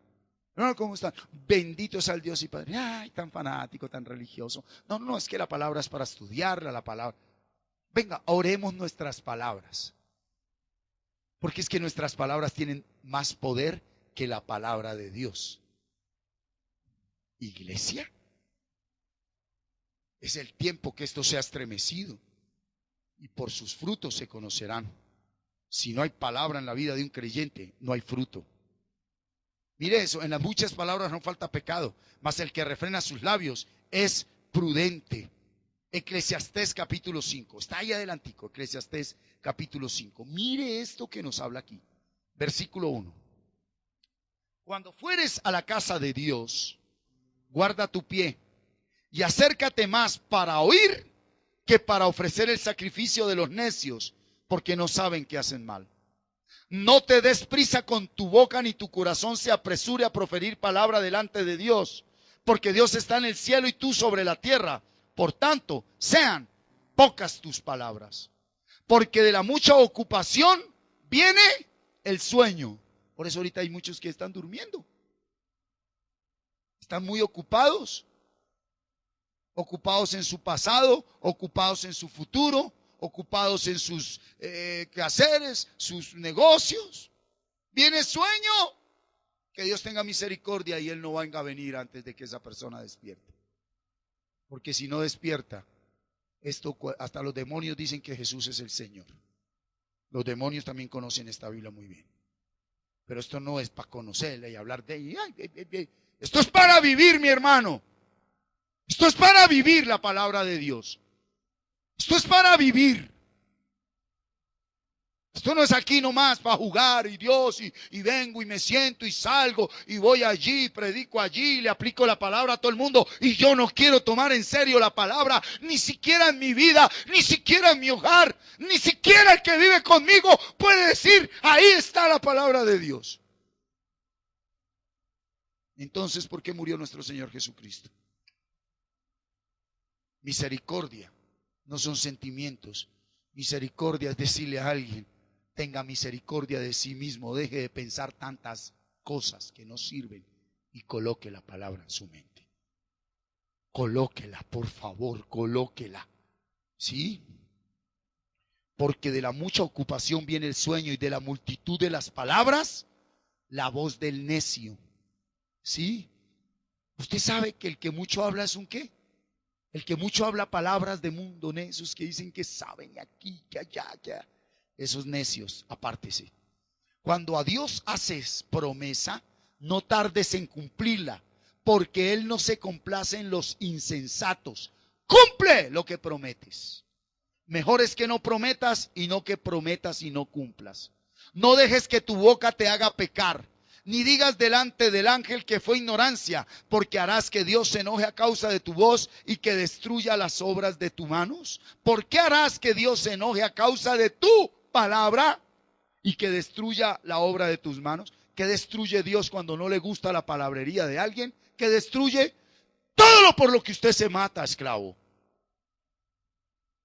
No, ¿cómo están? Bendito sea el Dios y Padre. Ay, tan fanático, tan religioso. No, no, es que la palabra es para estudiarla, la palabra. Venga, oremos nuestras palabras. Porque es que nuestras palabras tienen más poder que la palabra de Dios. Iglesia, es el tiempo que esto se ha estremecido. Y por sus frutos se conocerán. Si no hay palabra en la vida de un creyente, no hay fruto. Mire eso, en las muchas palabras no falta pecado, mas el que refrena sus labios es prudente. Eclesiastés capítulo 5, está ahí adelantico, Eclesiastés capítulo 5. Mire esto que nos habla aquí, versículo 1. Cuando fueres a la casa de Dios, guarda tu pie y acércate más para oír que para ofrecer el sacrificio de los necios, porque no saben que hacen mal. No te des prisa con tu boca, ni tu corazón se apresure a proferir palabra delante de Dios, porque Dios está en el cielo y tú sobre la tierra. Por tanto, sean pocas tus palabras, porque de la mucha ocupación viene el sueño. Por eso ahorita hay muchos que están durmiendo. Están muy ocupados. Ocupados en su pasado, ocupados en su futuro, ocupados en sus quehaceres, sus negocios. Viene sueño. Que Dios tenga misericordia y Él no venga a venir antes de que esa persona despierte. Porque si no despierta, esto hasta los demonios dicen que Jesús es el Señor. Los demonios también conocen esta Biblia muy bien. Pero esto no es para conocerla y hablar de ella. Esto es para vivir, mi hermano. Esto es para vivir la palabra de Dios. Esto es para vivir. Esto no es aquí nomás para jugar y Dios y vengo y me siento y salgo y voy allí, predico allí, le aplico la palabra a todo el mundo y yo no quiero tomar en serio la palabra, ni siquiera en mi vida, ni siquiera en mi hogar, ni siquiera el que vive conmigo puede decir, ahí está la palabra de Dios. Entonces, ¿por qué murió nuestro Señor Jesucristo? Misericordia no son sentimientos. Misericordia es decirle a alguien, tenga misericordia de sí mismo, deje de pensar tantas cosas que no sirven y coloque la palabra en su mente. Colóquela, por favor, colóquela. ¿Sí? Porque de la mucha ocupación viene el sueño y de la multitud de las palabras, la voz del necio. ¿Sí? Usted sabe que el que mucho habla es un ¿qué? El que mucho habla palabras de mundo, necios que dicen que saben y aquí, que allá, que allá. Esos necios, apártese. Cuando a Dios haces promesa, no tardes en cumplirla, porque Él no se complace en los insensatos. Cumple lo que prometes. Mejor es que no prometas y no que prometas y no cumplas. No dejes que tu boca te haga pecar. Ni digas delante del ángel que fue ignorancia, porque harás que Dios se enoje a causa de tu voz y que destruya las obras de tus manos. ¿Por qué harás que Dios se enoje a causa de tu palabra y que destruya la obra de tus manos? ¿Qué destruye Dios cuando no le gusta la palabrería de alguien? ¿Qué destruye? Todo lo por lo que usted se mata, esclavo.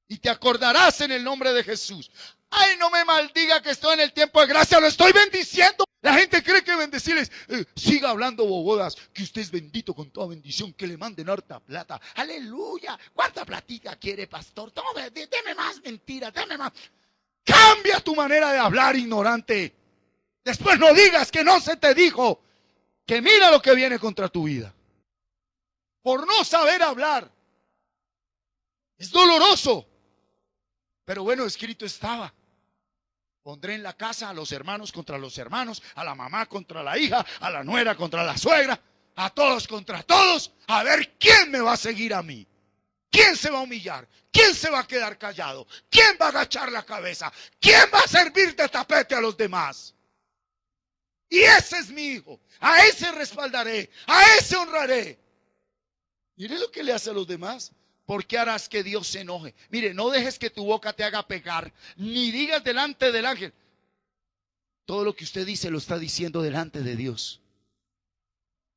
Y te acordarás en el nombre de Jesús. Ay, no me maldiga que estoy en el tiempo de gracia, lo estoy bendiciendo. La gente cree que bendecirles, siga hablando bobodas, que usted es bendito con toda bendición, que le manden harta plata. Aleluya. ¿Cuánta platita quiere, pastor? Tome, deme más mentiras, deme más. Cambia tu manera de hablar, ignorante. Después no digas que no se te dijo, que mira lo que viene contra tu vida. Por no saber hablar. Es doloroso. Pero bueno, escrito estaba. Pondré en la casa a los hermanos contra los hermanos, a la mamá contra la hija, a la nuera contra la suegra, a todos contra todos, a ver quién me va a seguir a mí. ¿Quién se va a humillar? ¿Quién se va a quedar callado? ¿Quién va a agachar la cabeza? ¿Quién va a servir de tapete a los demás? Y ese es mi hijo. A ese respaldaré. A ese honraré. Mire lo que le hace a los demás. ¿Por qué harás que Dios se enoje? Mire, no dejes que tu boca te haga pecar, ni digas delante del ángel. Todo lo que usted dice lo está diciendo delante de Dios.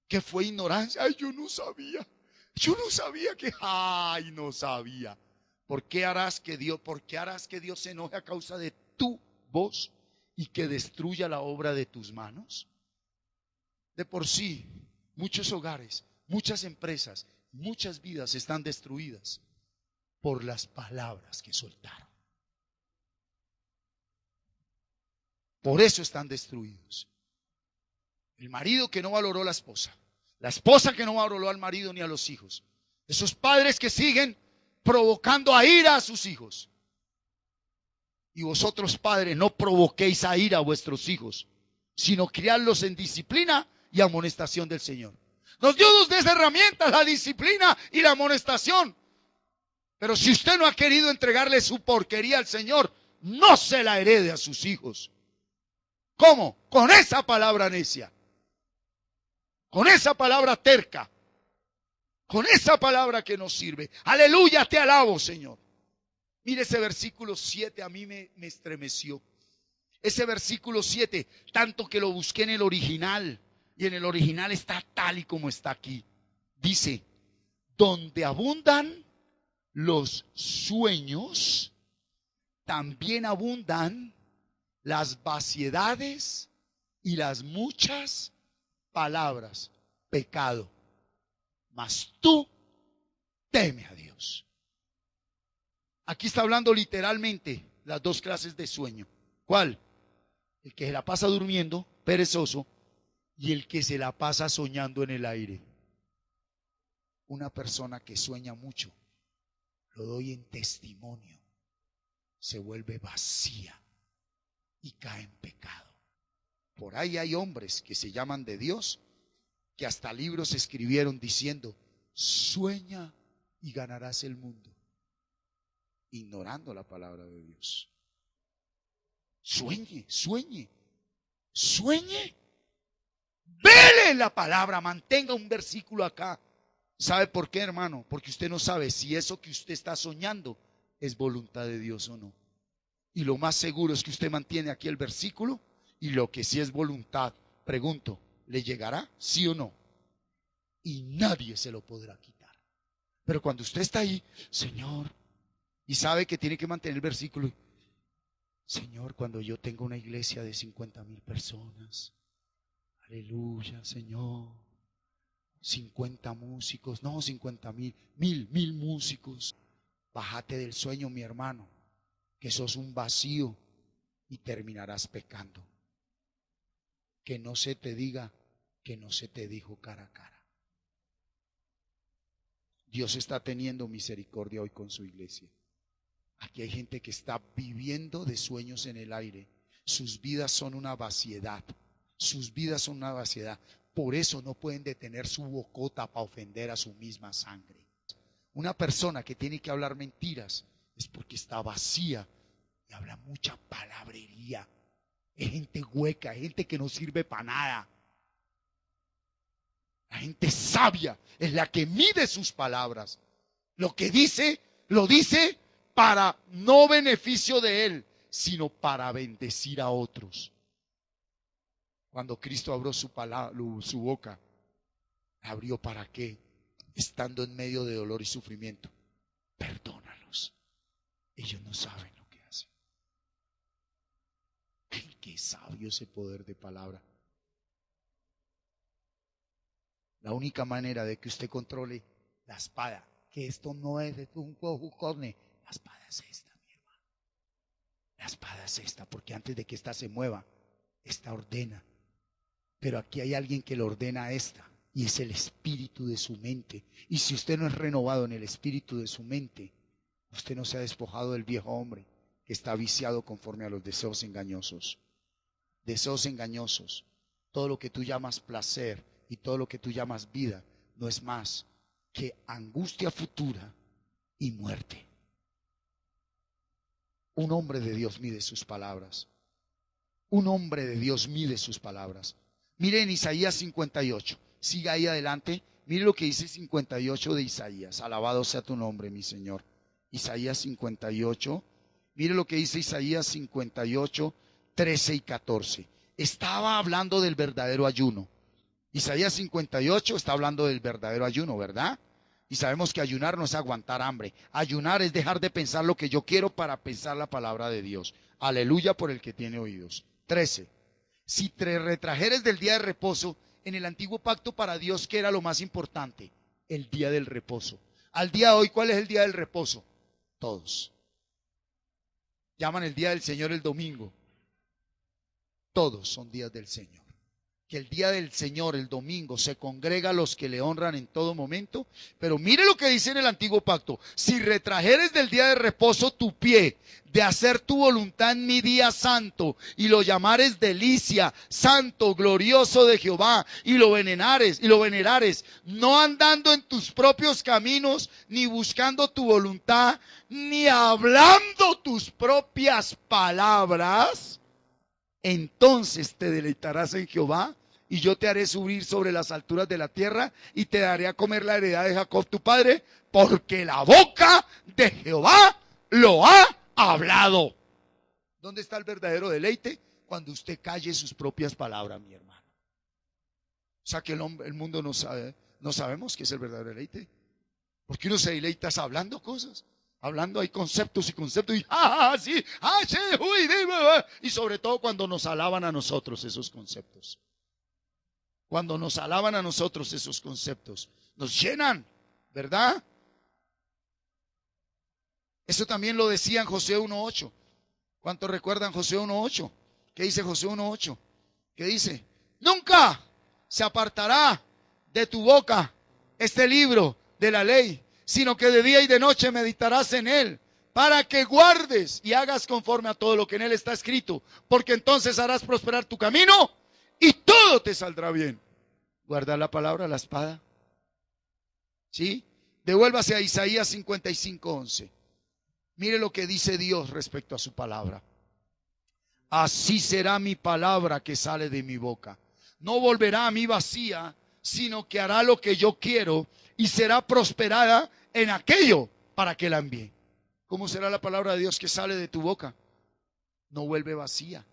Que fue ignorancia. Ay, yo no sabía. Yo no sabía que. Ay, no sabía. ¿Por qué harás que Dios se enoje a causa de tu voz y que destruya la obra de tus manos? De por sí, muchos hogares, muchas empresas, muchas vidas están destruidas por las palabras que soltaron. Por eso están destruidos. El marido que no valoró a la esposa que no valoró al marido ni a los hijos, esos padres que siguen provocando a ira a sus hijos. Y vosotros, padres, no provoquéis a ira a vuestros hijos, sino criarlos en disciplina y amonestación del Señor. Nos dio dos de esas herramientas, la disciplina y la amonestación. Pero si usted no ha querido entregarle su porquería al Señor, no se la herede a sus hijos. ¿Cómo? Con esa palabra necia, con esa palabra terca, con esa palabra que nos sirve. Aleluya, te alabo, Señor. Mire ese versículo 7, a mí me estremeció. Ese versículo 7, tanto que lo busqué en el original, y en el original está tal y como está aquí. Dice, donde abundan los sueños, también abundan las vaciedades y las muchas palabras. Pecado. Mas tú teme a Dios. Aquí está hablando literalmente las dos clases de sueño. ¿Cuál? El que se la pasa durmiendo, perezoso, y el que se la pasa soñando en el aire. Una persona que sueña mucho, lo doy en testimonio, se vuelve vacía y cae en pecado. Por ahí hay hombres que se llaman de Dios, que hasta libros escribieron diciendo, sueña y ganarás el mundo, ignorando la palabra de Dios. Sueñe, sueñe, sueñe. Vele la palabra, mantenga un versículo acá. ¿Sabe por qué, hermano? Porque usted no sabe si eso que usted está soñando es voluntad de Dios o no. Y lo más seguro es que usted mantiene aquí el versículo, y lo que sí es voluntad, pregunto, ¿le llegará? ¿Sí o no? Y nadie se lo podrá quitar. Pero cuando usted está ahí, Señor, y sabe que tiene que mantener el versículo, Señor, cuando yo tenga una iglesia de 50,000 personas, aleluya, Señor, 50 músicos, no 50,000, mil músicos. Bájate del sueño, mi hermano, que sos un vacío y terminarás pecando. Que no se te diga que no se te dijo cara a cara. Dios está teniendo misericordia hoy con su iglesia. Aquí hay gente que está viviendo de sueños en el aire. Sus vidas son una vaciedad. Sus vidas son una vaciedad. Por eso no pueden detener su bocota para ofender a su misma sangre. Una persona que tiene que hablar mentiras es porque está vacía y habla mucha palabrería. Es gente hueca, es gente que no sirve para nada. La gente sabia es la que mide sus palabras. Lo que dice, lo dice para no beneficio de él, sino para bendecir a otros. Cuando Cristo abrió su boca, ¿abrió para qué? Estando en medio de dolor y sufrimiento. Perdónalos. Ellos no saben lo que hacen. Qué sabio ese poder de palabra. La única manera de que usted controle la espada, que esto no es de un corne, la espada es esta, mi hermano. La espada es esta, porque antes de que esta se mueva, esta ordena. Pero aquí hay alguien que le ordena a esta, y es el espíritu de su mente. Y si usted no es renovado en el espíritu de su mente, usted no se ha despojado del viejo hombre que está viciado conforme a los deseos engañosos. Deseos engañosos. Todo lo que tú llamas placer y todo lo que tú llamas vida no es más que angustia futura y muerte. Un hombre de Dios mide sus palabras. Un hombre de Dios mide sus palabras. Miren Isaías 58. Siga ahí adelante. Mire lo que dice 58 de Isaías. Alabado sea tu nombre, mi Señor. Isaías 58. Mire lo que dice Isaías 58, 13 y 14. Estaba hablando del verdadero ayuno. Isaías 58 está hablando del verdadero ayuno, ¿verdad? Y sabemos que ayunar no es aguantar hambre. Ayunar es dejar de pensar lo que yo quiero para pensar la palabra de Dios. Aleluya por el que tiene oídos. 13. Si te retrajeres del día de reposo, en el antiguo pacto para Dios, ¿qué era lo más importante? El día del reposo. Al día de hoy, ¿cuál es el día del reposo? Todos. Llaman el día del Señor el domingo. Todos son días del Señor. Que el día del Señor, el domingo, se congrega a los que le honran en todo momento. Pero mire lo que dice en el antiguo pacto: si retrajeres del día de reposo tu pie de hacer tu voluntad en mi día santo, y lo llamares delicia, santo, glorioso de Jehová, y lo venerares, no andando en tus propios caminos, ni buscando tu voluntad, ni hablando tus propias palabras, entonces te deleitarás en Jehová, y yo te haré subir sobre las alturas de la tierra, y te daré a comer la heredad de Jacob tu padre, porque la boca de Jehová lo ha hablado. ¿Dónde está el verdadero deleite? Cuando usted calle sus propias palabras, mi hermano. O sea que el mundo no sabe, no sabemos qué es el verdadero deleite. Porque uno se deleita hablando cosas. Hablando hay conceptos y conceptos y sí, sí, uy, y sobre todo cuando nos alaban a nosotros esos conceptos. Cuando nos alaban a nosotros esos conceptos, nos llenan, ¿verdad? Eso también lo decía en Josué 1:8. ¿Cuántos recuerdan Josué 1:8? ¿Qué dice Josué 1:8? ¿Qué dice? Nunca se apartará de tu boca este libro de la ley, sino que de día y de noche meditarás en él, para que guardes y hagas conforme a todo lo que en él está escrito, porque entonces harás prosperar tu camino y todo te saldrá bien. Guardar la palabra, la espada. ¿Sí? Devuélvase a Isaías 55:11. Mire lo que dice Dios respecto a su palabra. Así será mi palabra que sale de mi boca. No volverá a mí vacía, sino que hará lo que yo quiero y será prosperada en aquello para que la envíe. ¿Cómo será la palabra de Dios que sale de tu boca? No vuelve vacía,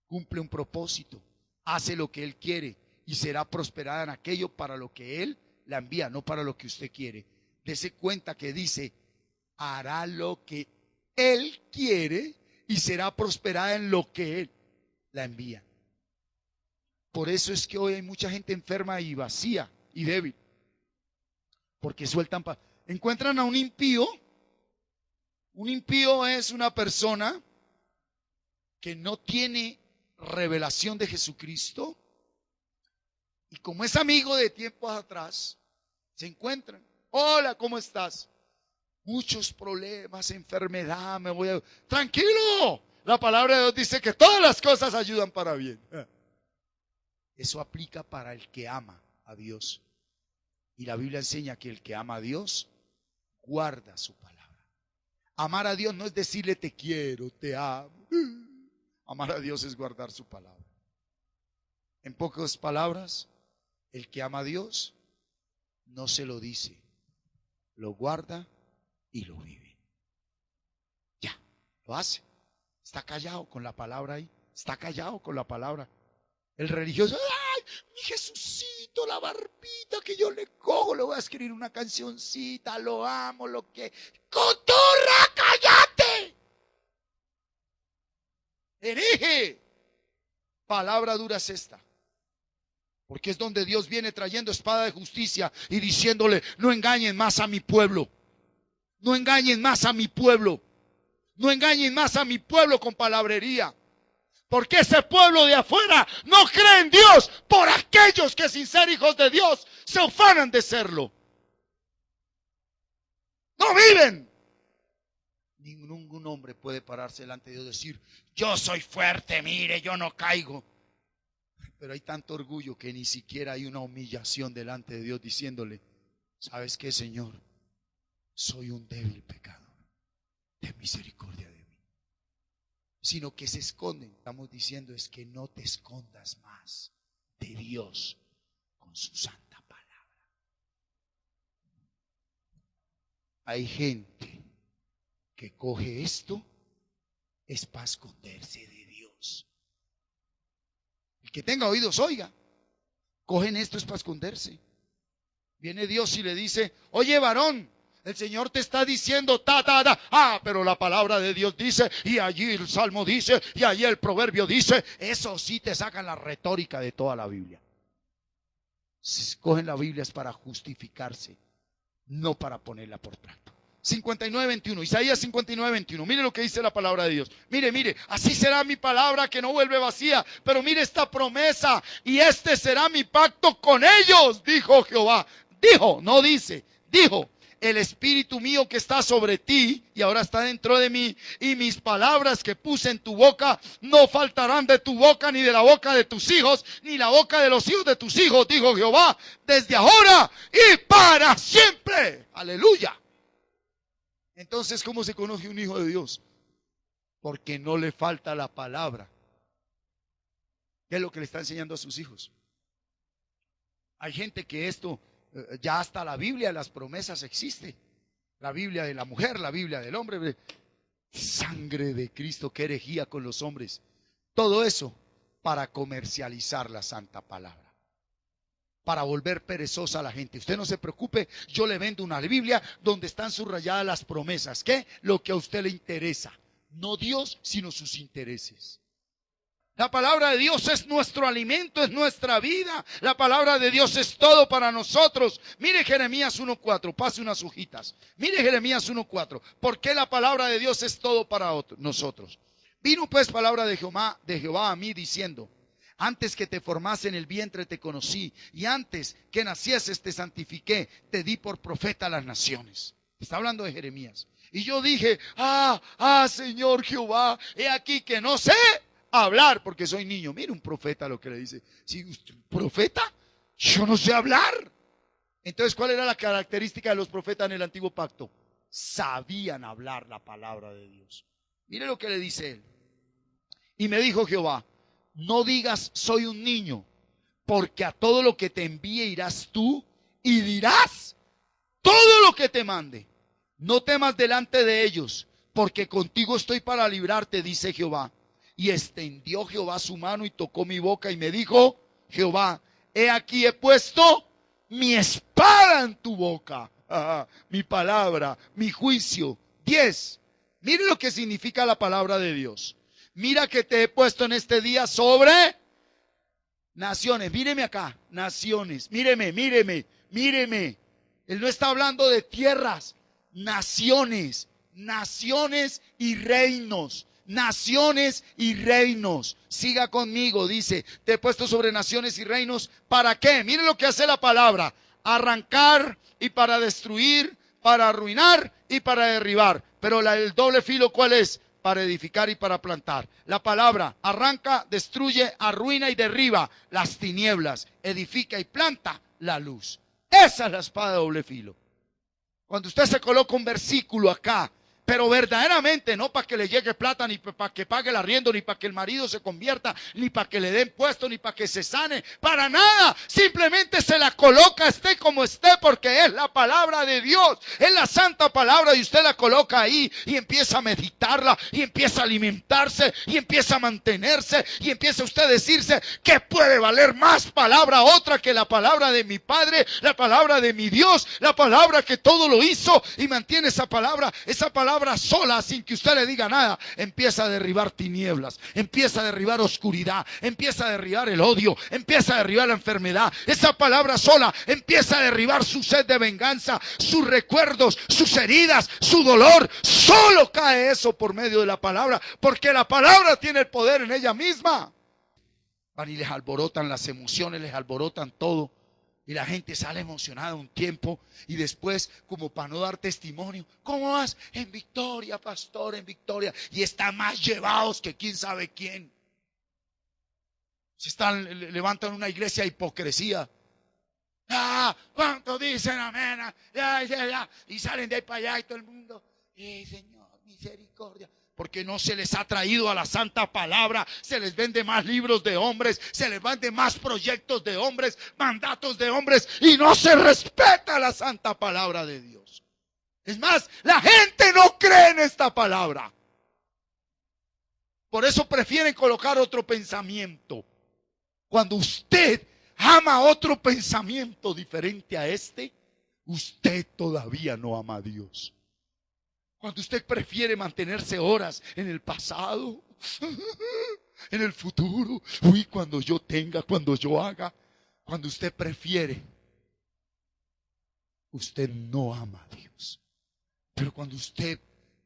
cumple un propósito, hace lo que Él quiere y será prosperada en aquello para lo que Él la envía, no para lo que usted quiere. Dese cuenta que dice, hará lo que Él quiere y será prosperada en lo que Él la envía. Por eso es que hoy hay mucha gente enferma y vacía y débil, porque sueltan encuentran a un impío. Un impío es una persona que no tiene revelación de Jesucristo, y como es amigo de tiempos atrás, se encuentran. Hola, ¿cómo estás? Muchos problemas, enfermedad, me voy a... Tranquilo, la palabra de Dios dice que todas las cosas ayudan para bien. Eso aplica para el que ama a Dios. Y la Biblia enseña que el que ama a Dios guarda su palabra. Amar a Dios no es decirle te quiero, te amo. Amar a Dios es guardar su palabra. En pocas palabras, el que ama a Dios no se lo dice, lo guarda y lo vive. Ya, lo hace. Está callado con la palabra ahí. Está callado con la palabra. El religioso, ay, mi Jesucito, la barbita que yo le cojo, le voy a escribir una cancioncita, lo amo, lo que... ¡Cotorra, cállate! Hereje. Palabra dura es esta. Porque es donde Dios viene trayendo espada de justicia y diciéndole, no engañen más a mi pueblo. No engañen más a mi pueblo. No engañen más a mi pueblo con palabrería. Porque ese pueblo de afuera no cree en Dios por aquellos que sin ser hijos de Dios se ufanan de serlo. No viven. Ningún hombre puede pararse delante de Dios y decir, yo soy fuerte, mire, yo no caigo. Pero hay tanto orgullo que ni siquiera hay una humillación delante de Dios diciéndole, ¿sabes qué, Señor? Soy un débil pecador. Ten misericordia de mí. Sino que se esconden. Estamos diciendo es que no te escondas más de Dios. Dios con su santa palabra. Hay gente que coge esto es para esconderse de Dios. El que tenga oídos oiga. Cogen esto es para esconderse. Viene Dios y le dice: oye, varón, el Señor te está diciendo pero la palabra de Dios dice, y allí el Salmo dice, y allí el Proverbio dice. Eso sí te sacan la retórica de toda la Biblia. Si cogen la Biblia es para justificarse, no para ponerla por trato. 59:21, Isaías 59:21. Mire lo que dice la palabra de Dios. Mire, así será mi palabra que no vuelve vacía. Pero mire esta promesa: y este será mi pacto con ellos, dijo Jehová. Dijo, no dice, dijo: el espíritu mío que está sobre ti y ahora está dentro de mí, y mis palabras que puse en tu boca no faltarán de tu boca, ni de la boca de tus hijos, ni la boca de los hijos de tus hijos, dijo Jehová, desde ahora y para siempre. Aleluya. Entonces, ¿cómo se conoce un hijo de Dios? Porque no le falta la palabra. ¿Qué es lo que le está enseñando a sus hijos? Hay gente que esto, ya hasta la Biblia de las promesas existe. La Biblia de la mujer, la Biblia del hombre. Sangre de Cristo, qué herejía con los hombres. Todo eso para comercializar la santa palabra, para volver perezosa a la gente. Usted no se preocupe, yo le vendo una Biblia donde están subrayadas las promesas. ¿Qué? Lo que a usted le interesa. No Dios, sino sus intereses. La palabra de Dios es nuestro alimento, es nuestra vida. La palabra de Dios es todo para nosotros. Mire Jeremías 1:4, pase unas hojitas. Mire Jeremías 1:4. ¿Por qué la palabra de Dios es todo para nosotros? Vino pues palabra de Jehová a mí diciendo: antes que te formase en el vientre te conocí, y antes que nacieses te santifiqué, te di por profeta a las naciones. Está hablando de Jeremías. Y yo dije: Señor Jehová, he aquí que no sé hablar porque soy niño. Mira un profeta lo que le dice: si usted, profeta, yo no sé hablar. Entonces, ¿cuál era la característica de los profetas en el antiguo pacto? Sabían hablar la palabra de Dios. Mire lo que le dice él. Y me dijo Jehová: no digas soy un niño, porque a todo lo que te envíe irás tú y dirás todo lo que te mande. No temas delante de ellos, porque contigo estoy para librarte, dice Jehová. Y extendió Jehová su mano y tocó mi boca y me dijo Jehová: he aquí he puesto mi espada en tu boca, mi palabra, mi juicio. 10. Mire lo que significa la palabra de Dios. Mira que te he puesto en este día sobre naciones. Míreme acá, naciones. Míreme. Él no está hablando de tierras, naciones y reinos. Naciones y reinos. Siga conmigo, dice: te he puesto sobre naciones y reinos. ¿Para qué? Miren lo que hace la palabra: arrancar y para destruir, para arruinar y para derribar. Pero el doble filo, ¿cuál es? Para edificar y para plantar. La palabra arranca, destruye, arruina y derriba las tinieblas, edifica y planta la luz. Esa es la espada de doble filo. Cuando usted se coloca un versículo acá, pero verdaderamente no para que le llegue plata, ni para que pague el arriendo, ni para que el marido se convierta, ni para que le den puesto, ni para que se sane, para nada. Simplemente se la coloca, esté como esté, porque es la palabra de Dios, es la santa palabra, y usted la coloca ahí y empieza a meditarla, y empieza a alimentarse, y empieza a mantenerse, y empieza usted a decirse: ¿qué puede valer más palabra otra que la palabra de mi Padre, la palabra de mi Dios, la palabra que todo lo hizo y mantiene esa palabra sola, sin que usted le diga nada, empieza a derribar tinieblas, empieza a derribar oscuridad, empieza a derribar el odio, empieza a derribar la enfermedad. Esa palabra sola empieza a derribar su sed de venganza, sus recuerdos, sus heridas, su dolor. Solo cae eso por medio de la palabra, porque la palabra tiene el poder en ella misma. Van y les alborotan las emociones, les alborotan todo. Y la gente sale emocionada un tiempo y después, como para no dar testimonio: ¿cómo vas? En victoria, pastor, en victoria. Y están más llevados que quién sabe quién. Levantan una iglesia de hipocresía. ¿Cuántos dicen amén? Y salen de ahí para allá y todo el mundo: Señor, misericordia. Porque no se les ha traído a la santa palabra. Se les vende más libros de hombres, se les vende más proyectos de hombres, mandatos de hombres, y no se respeta la santa palabra de Dios. Es más, la gente no cree en esta palabra. Por eso prefieren colocar otro pensamiento. Cuando usted ama otro pensamiento diferente a este, usted todavía no ama a Dios. Cuando usted prefiere mantenerse horas en el pasado, en el futuro, uy, cuando yo tenga, cuando yo haga, cuando usted prefiere, usted no ama a Dios. Pero cuando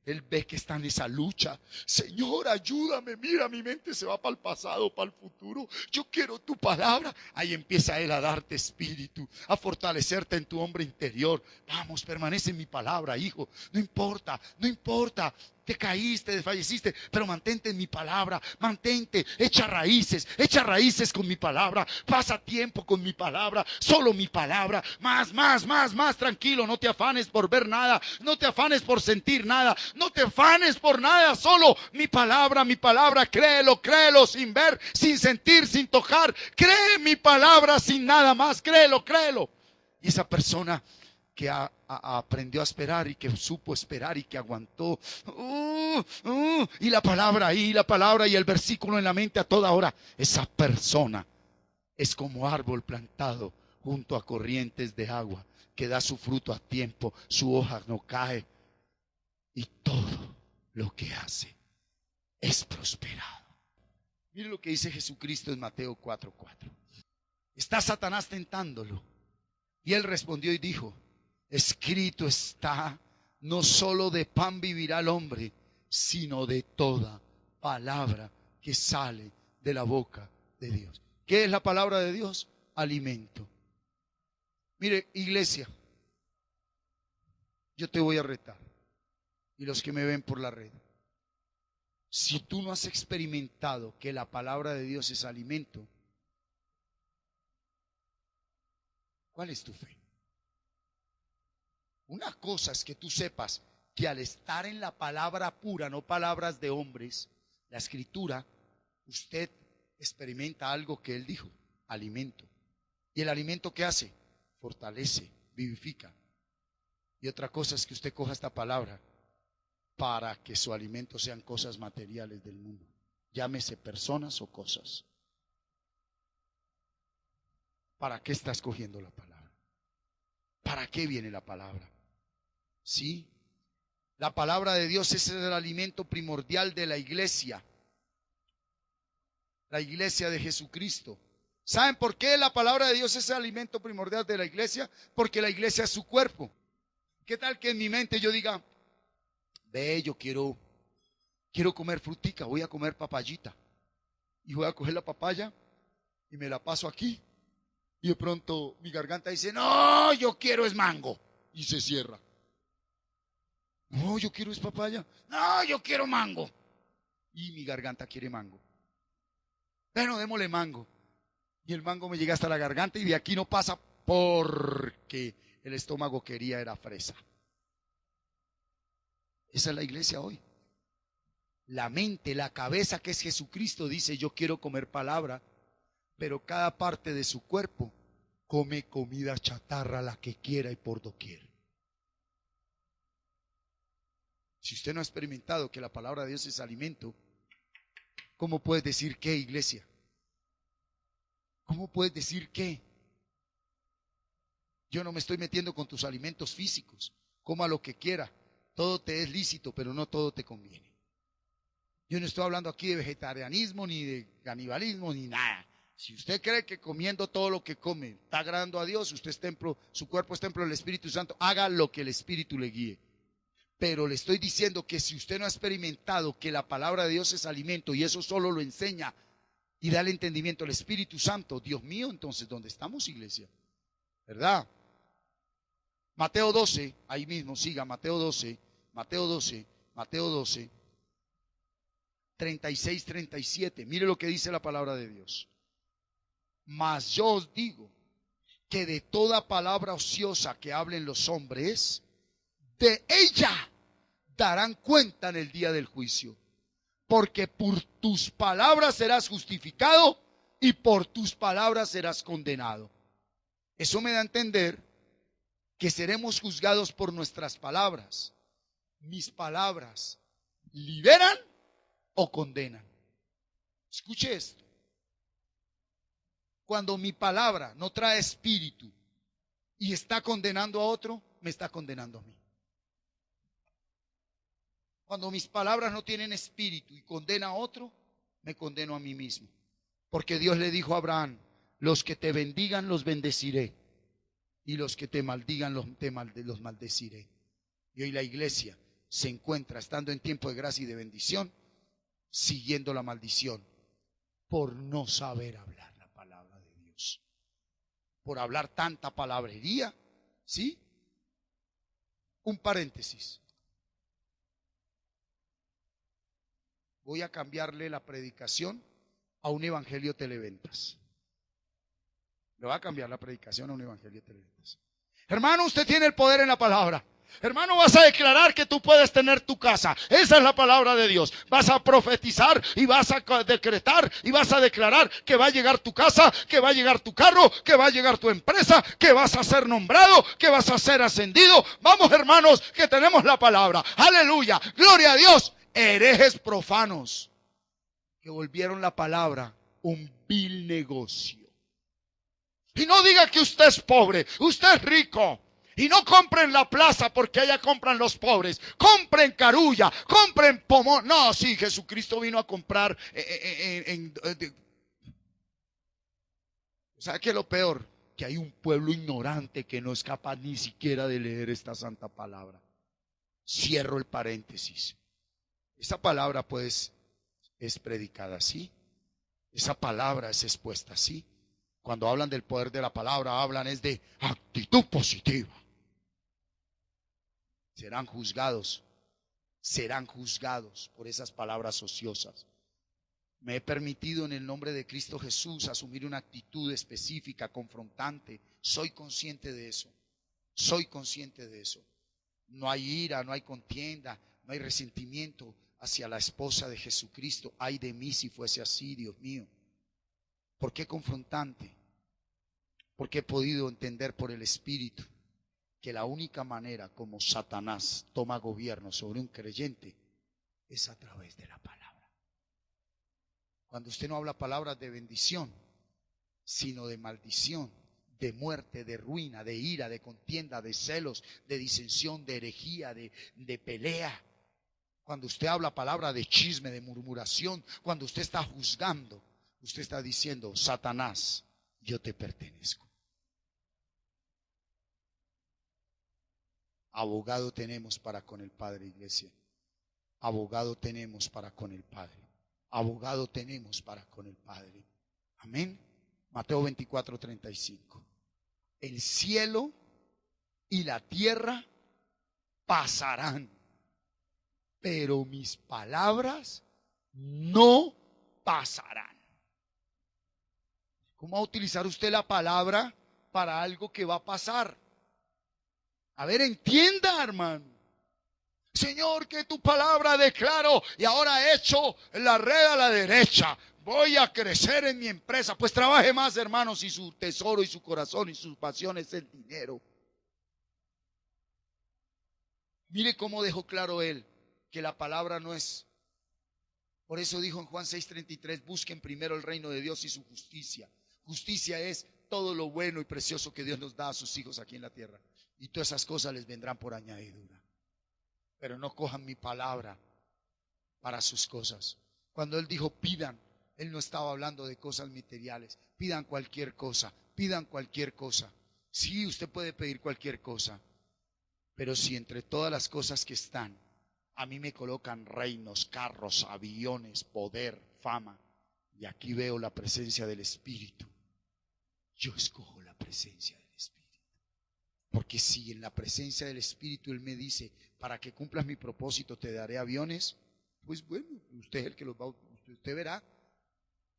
él ve que está en esa lucha, Señor, ayúdame, mira, mi mente se va para el pasado, para el futuro, yo quiero tu palabra. Ahí empieza Él a darte espíritu, a fortalecerte en tu hombre interior. Vamos, permanece en mi palabra, hijo. No importa, no importa. Te caíste, desfalleciste, pero mantente en mi palabra, mantente, echa raíces con mi palabra, pasa tiempo con mi palabra, solo mi palabra, más, tranquilo, no te afanes por ver nada, no te afanes por sentir nada, no te afanes por nada, solo mi palabra, créelo, sin ver, sin sentir, sin tocar, cree mi palabra sin nada más, créelo. Y esa persona que aprendió a esperar y que supo esperar y que aguantó, y la palabra y el versículo en la mente a toda hora, esa persona es como árbol plantado junto a corrientes de agua, que da su fruto a tiempo, su hoja no cae, y todo lo que hace es prosperado. Mire lo que dice Jesucristo en Mateo 4:4. Está Satanás tentándolo, y él respondió y dijo: escrito está, no solo de pan vivirá el hombre, sino de toda palabra que sale de la boca de Dios. ¿Qué es la palabra de Dios? Alimento. Mire, iglesia, yo te voy a retar, y los que me ven por la red, si tú no has experimentado que la palabra de Dios es alimento, ¿cuál es tu fe? Una cosa es que tú sepas que al estar en la palabra pura, no palabras de hombres, la escritura, usted experimenta algo que él dijo, alimento. ¿Y el alimento qué hace? Fortalece, vivifica. Y otra cosa es que usted coja esta palabra para que su alimento sean cosas materiales del mundo, llámese personas o cosas. ¿Para qué estás cogiendo la palabra? ¿Para qué viene la palabra? Sí, la palabra de Dios es el alimento primordial de la iglesia de Jesucristo. ¿Saben por qué la palabra de Dios es el alimento primordial de la iglesia? Porque la iglesia es su cuerpo. ¿Qué tal que en mi mente yo diga, ve, yo quiero comer frutica, voy a comer papayita, y voy a coger la papaya y me la paso aquí, y de pronto mi garganta dice, no, yo quiero es mango, y se cierra. No, yo quiero es papaya. No, yo quiero mango. Y mi garganta quiere mango. Bueno, démosle mango. Y el mango me llega hasta la garganta y de aquí no pasa porque el estómago quería era fresa. Esa es la iglesia hoy. La mente, la cabeza que es Jesucristo dice, yo quiero comer palabra, pero cada parte de su cuerpo come comida chatarra, la que quiera y por doquier. Si usted no ha experimentado que la palabra de Dios es alimento, ¿cómo puedes decir qué, iglesia? ¿Cómo puedes decir qué? Yo no me estoy metiendo con tus alimentos físicos. Coma lo que quiera. Todo te es lícito, pero no todo te conviene. Yo no estoy hablando aquí de vegetarianismo, ni de canibalismo, ni nada. Si usted cree que comiendo todo lo que come está agradando a Dios, usted es templo, su cuerpo es templo del Espíritu Santo, haga lo que el Espíritu le guíe. Pero le estoy diciendo que si usted no ha experimentado que la palabra de Dios es alimento y eso solo lo enseña y da el entendimiento al Espíritu Santo, Dios mío, entonces ¿dónde estamos, iglesia? ¿Verdad? Mateo 12, ahí mismo, siga, Mateo 12, 36, 37. Mire lo que dice la palabra de Dios. Mas yo os digo que de toda palabra ociosa que hablen los hombres, de ella darán cuenta en el día del juicio. porque por tus palabras serás justificado y por tus palabras serás condenado. Eso me da a entender que seremos juzgados por nuestras palabras. Mis palabras liberan o condenan. Escuche esto. Cuando mi palabra no trae espíritu y está condenando a otro, me está condenando a mí. Cuando mis palabras no tienen espíritu y condena a otro, me condeno a mí mismo. Porque Dios le dijo a Abraham: los que te bendigan los bendeciré, y los que te maldigan los maldeciré. Y hoy la iglesia se encuentra, estando en tiempo de gracia y de bendición, siguiendo la maldición por no saber hablar la palabra de Dios, por hablar tanta palabrería. ¿Sí? Un paréntesis. Voy a cambiarle la predicación a un evangelio televentas. Le voy a cambiar la predicación a un evangelio televentas. Hermano, usted tiene el poder en la palabra. Hermano, vas a declarar que tú puedes tener tu casa. Esa es la palabra de Dios. Vas a profetizar y vas a decretar y vas a declarar que va a llegar tu casa, que va a llegar tu carro, que va a llegar tu empresa, que vas a ser nombrado, que vas a ser ascendido. Vamos, hermanos, que tenemos la palabra. Aleluya, gloria a Dios. Herejes profanos que volvieron la palabra un vil negocio. Y no diga que usted es pobre, usted es rico. Y no compren la plaza porque allá compran los pobres. Compren Carulla, compren Pomón. No, sí, Jesucristo vino a comprar. ¿Sabe qué es lo peor? Que hay un pueblo ignorante que no es capaz ni siquiera de leer esta santa palabra. Cierro el paréntesis. Esa palabra pues es predicada así. Esa palabra es expuesta así. Cuando hablan del poder de la palabra, hablan es de actitud positiva. Serán juzgados por esas palabras ociosas. Me he permitido en el nombre de Cristo Jesús asumir una actitud específica, confrontante. Soy consciente de eso. Soy consciente de eso. No hay ira, no hay contienda, no hay resentimiento hacia la esposa de Jesucristo. Ay de mí si fuese así, Dios mío. ¿Por qué confrontante? Porque he podido entender por el Espíritu que la única manera como Satanás toma gobierno sobre un creyente es a través de la palabra. Cuando usted no habla palabras de bendición, sino de maldición, de muerte, de ruina, de ira, de contienda, de celos, de disensión, de herejía, de pelea. Cuando usted habla palabra de chisme, de murmuración, cuando usted está juzgando, usted está diciendo: Satanás, yo te pertenezco. Abogado tenemos para con el Padre, iglesia. Abogado tenemos para con el Padre. Abogado tenemos para con el Padre. Amén. Mateo 24:35. El cielo y la tierra pasarán, pero mis palabras no pasarán. ¿Cómo va a utilizar usted la palabra para algo que va a pasar? A ver, entienda, hermano. Señor, que tu palabra declaro y ahora he hecho la red a la derecha. Voy a crecer en mi empresa. Pues trabaje más, hermanos, si su tesoro y su corazón y su pasión es el dinero. Mire cómo dejó claro él que la palabra no es. Por eso dijo en Juan 6:33, busquen primero el reino de Dios y su justicia. Justicia es todo lo bueno y precioso que Dios nos da a sus hijos aquí en la tierra. Y todas esas cosas les vendrán por añadidura. Pero no cojan mi palabra para sus cosas. Cuando él dijo pidan, él no estaba hablando de cosas materiales. Pidan cualquier cosa, pidan cualquier cosa. Sí, usted puede pedir cualquier cosa. Pero si entre todas las cosas que están, a mí me colocan reinos, carros, aviones, poder, fama, y aquí veo la presencia del Espíritu, yo escojo la presencia del Espíritu. Porque si en la presencia del Espíritu Él me dice, para que cumplas mi propósito te daré aviones, pues bueno, usted es el que los va, usted verá.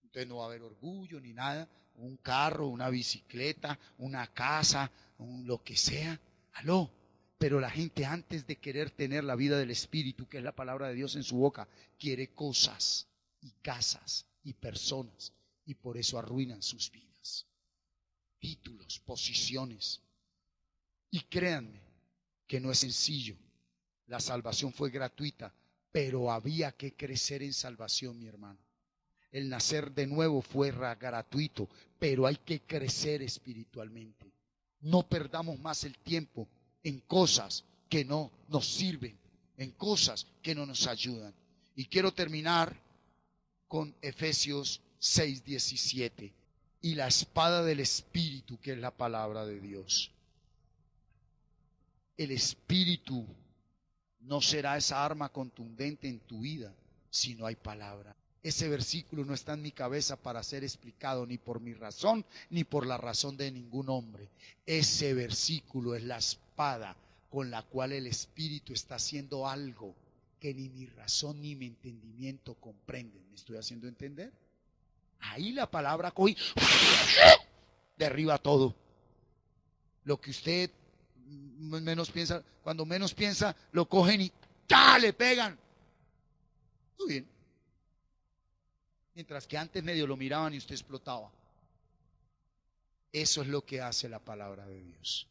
Entonces no va a haber orgullo ni nada, un carro, una bicicleta, una casa, lo que sea. Aló, Pero la gente, antes de querer tener la vida del Espíritu, que es la palabra de Dios en su boca, quiere cosas y casas y personas, y por eso arruinan sus vidas. Títulos, posiciones. Y créanme que no es sencillo. La salvación fue gratuita, pero había que crecer en salvación, mi hermano. El nacer de nuevo fue gratuito, pero hay que crecer espiritualmente. No perdamos más el tiempo en cosas que no nos sirven, en cosas que no nos ayudan. Y quiero terminar con Efesios 6:17 y la espada del Espíritu, que es la palabra de Dios. El Espíritu no será esa arma contundente en tu vida si no hay palabra. Ese versículo no está en mi cabeza para ser explicado ni por mi razón ni por la razón de ningún hombre. Ese versículo es la espada con la cual el Espíritu está haciendo algo que ni mi razón ni mi entendimiento comprenden. ¿Me estoy haciendo entender? Ahí la palabra coge, derriba todo. Lo que usted menos piensa, cuando menos piensa, lo cogen y ¡ya! Le pegan. Muy bien. Mientras que antes medio lo miraban y usted explotaba. Eso es lo que hace la palabra de Dios.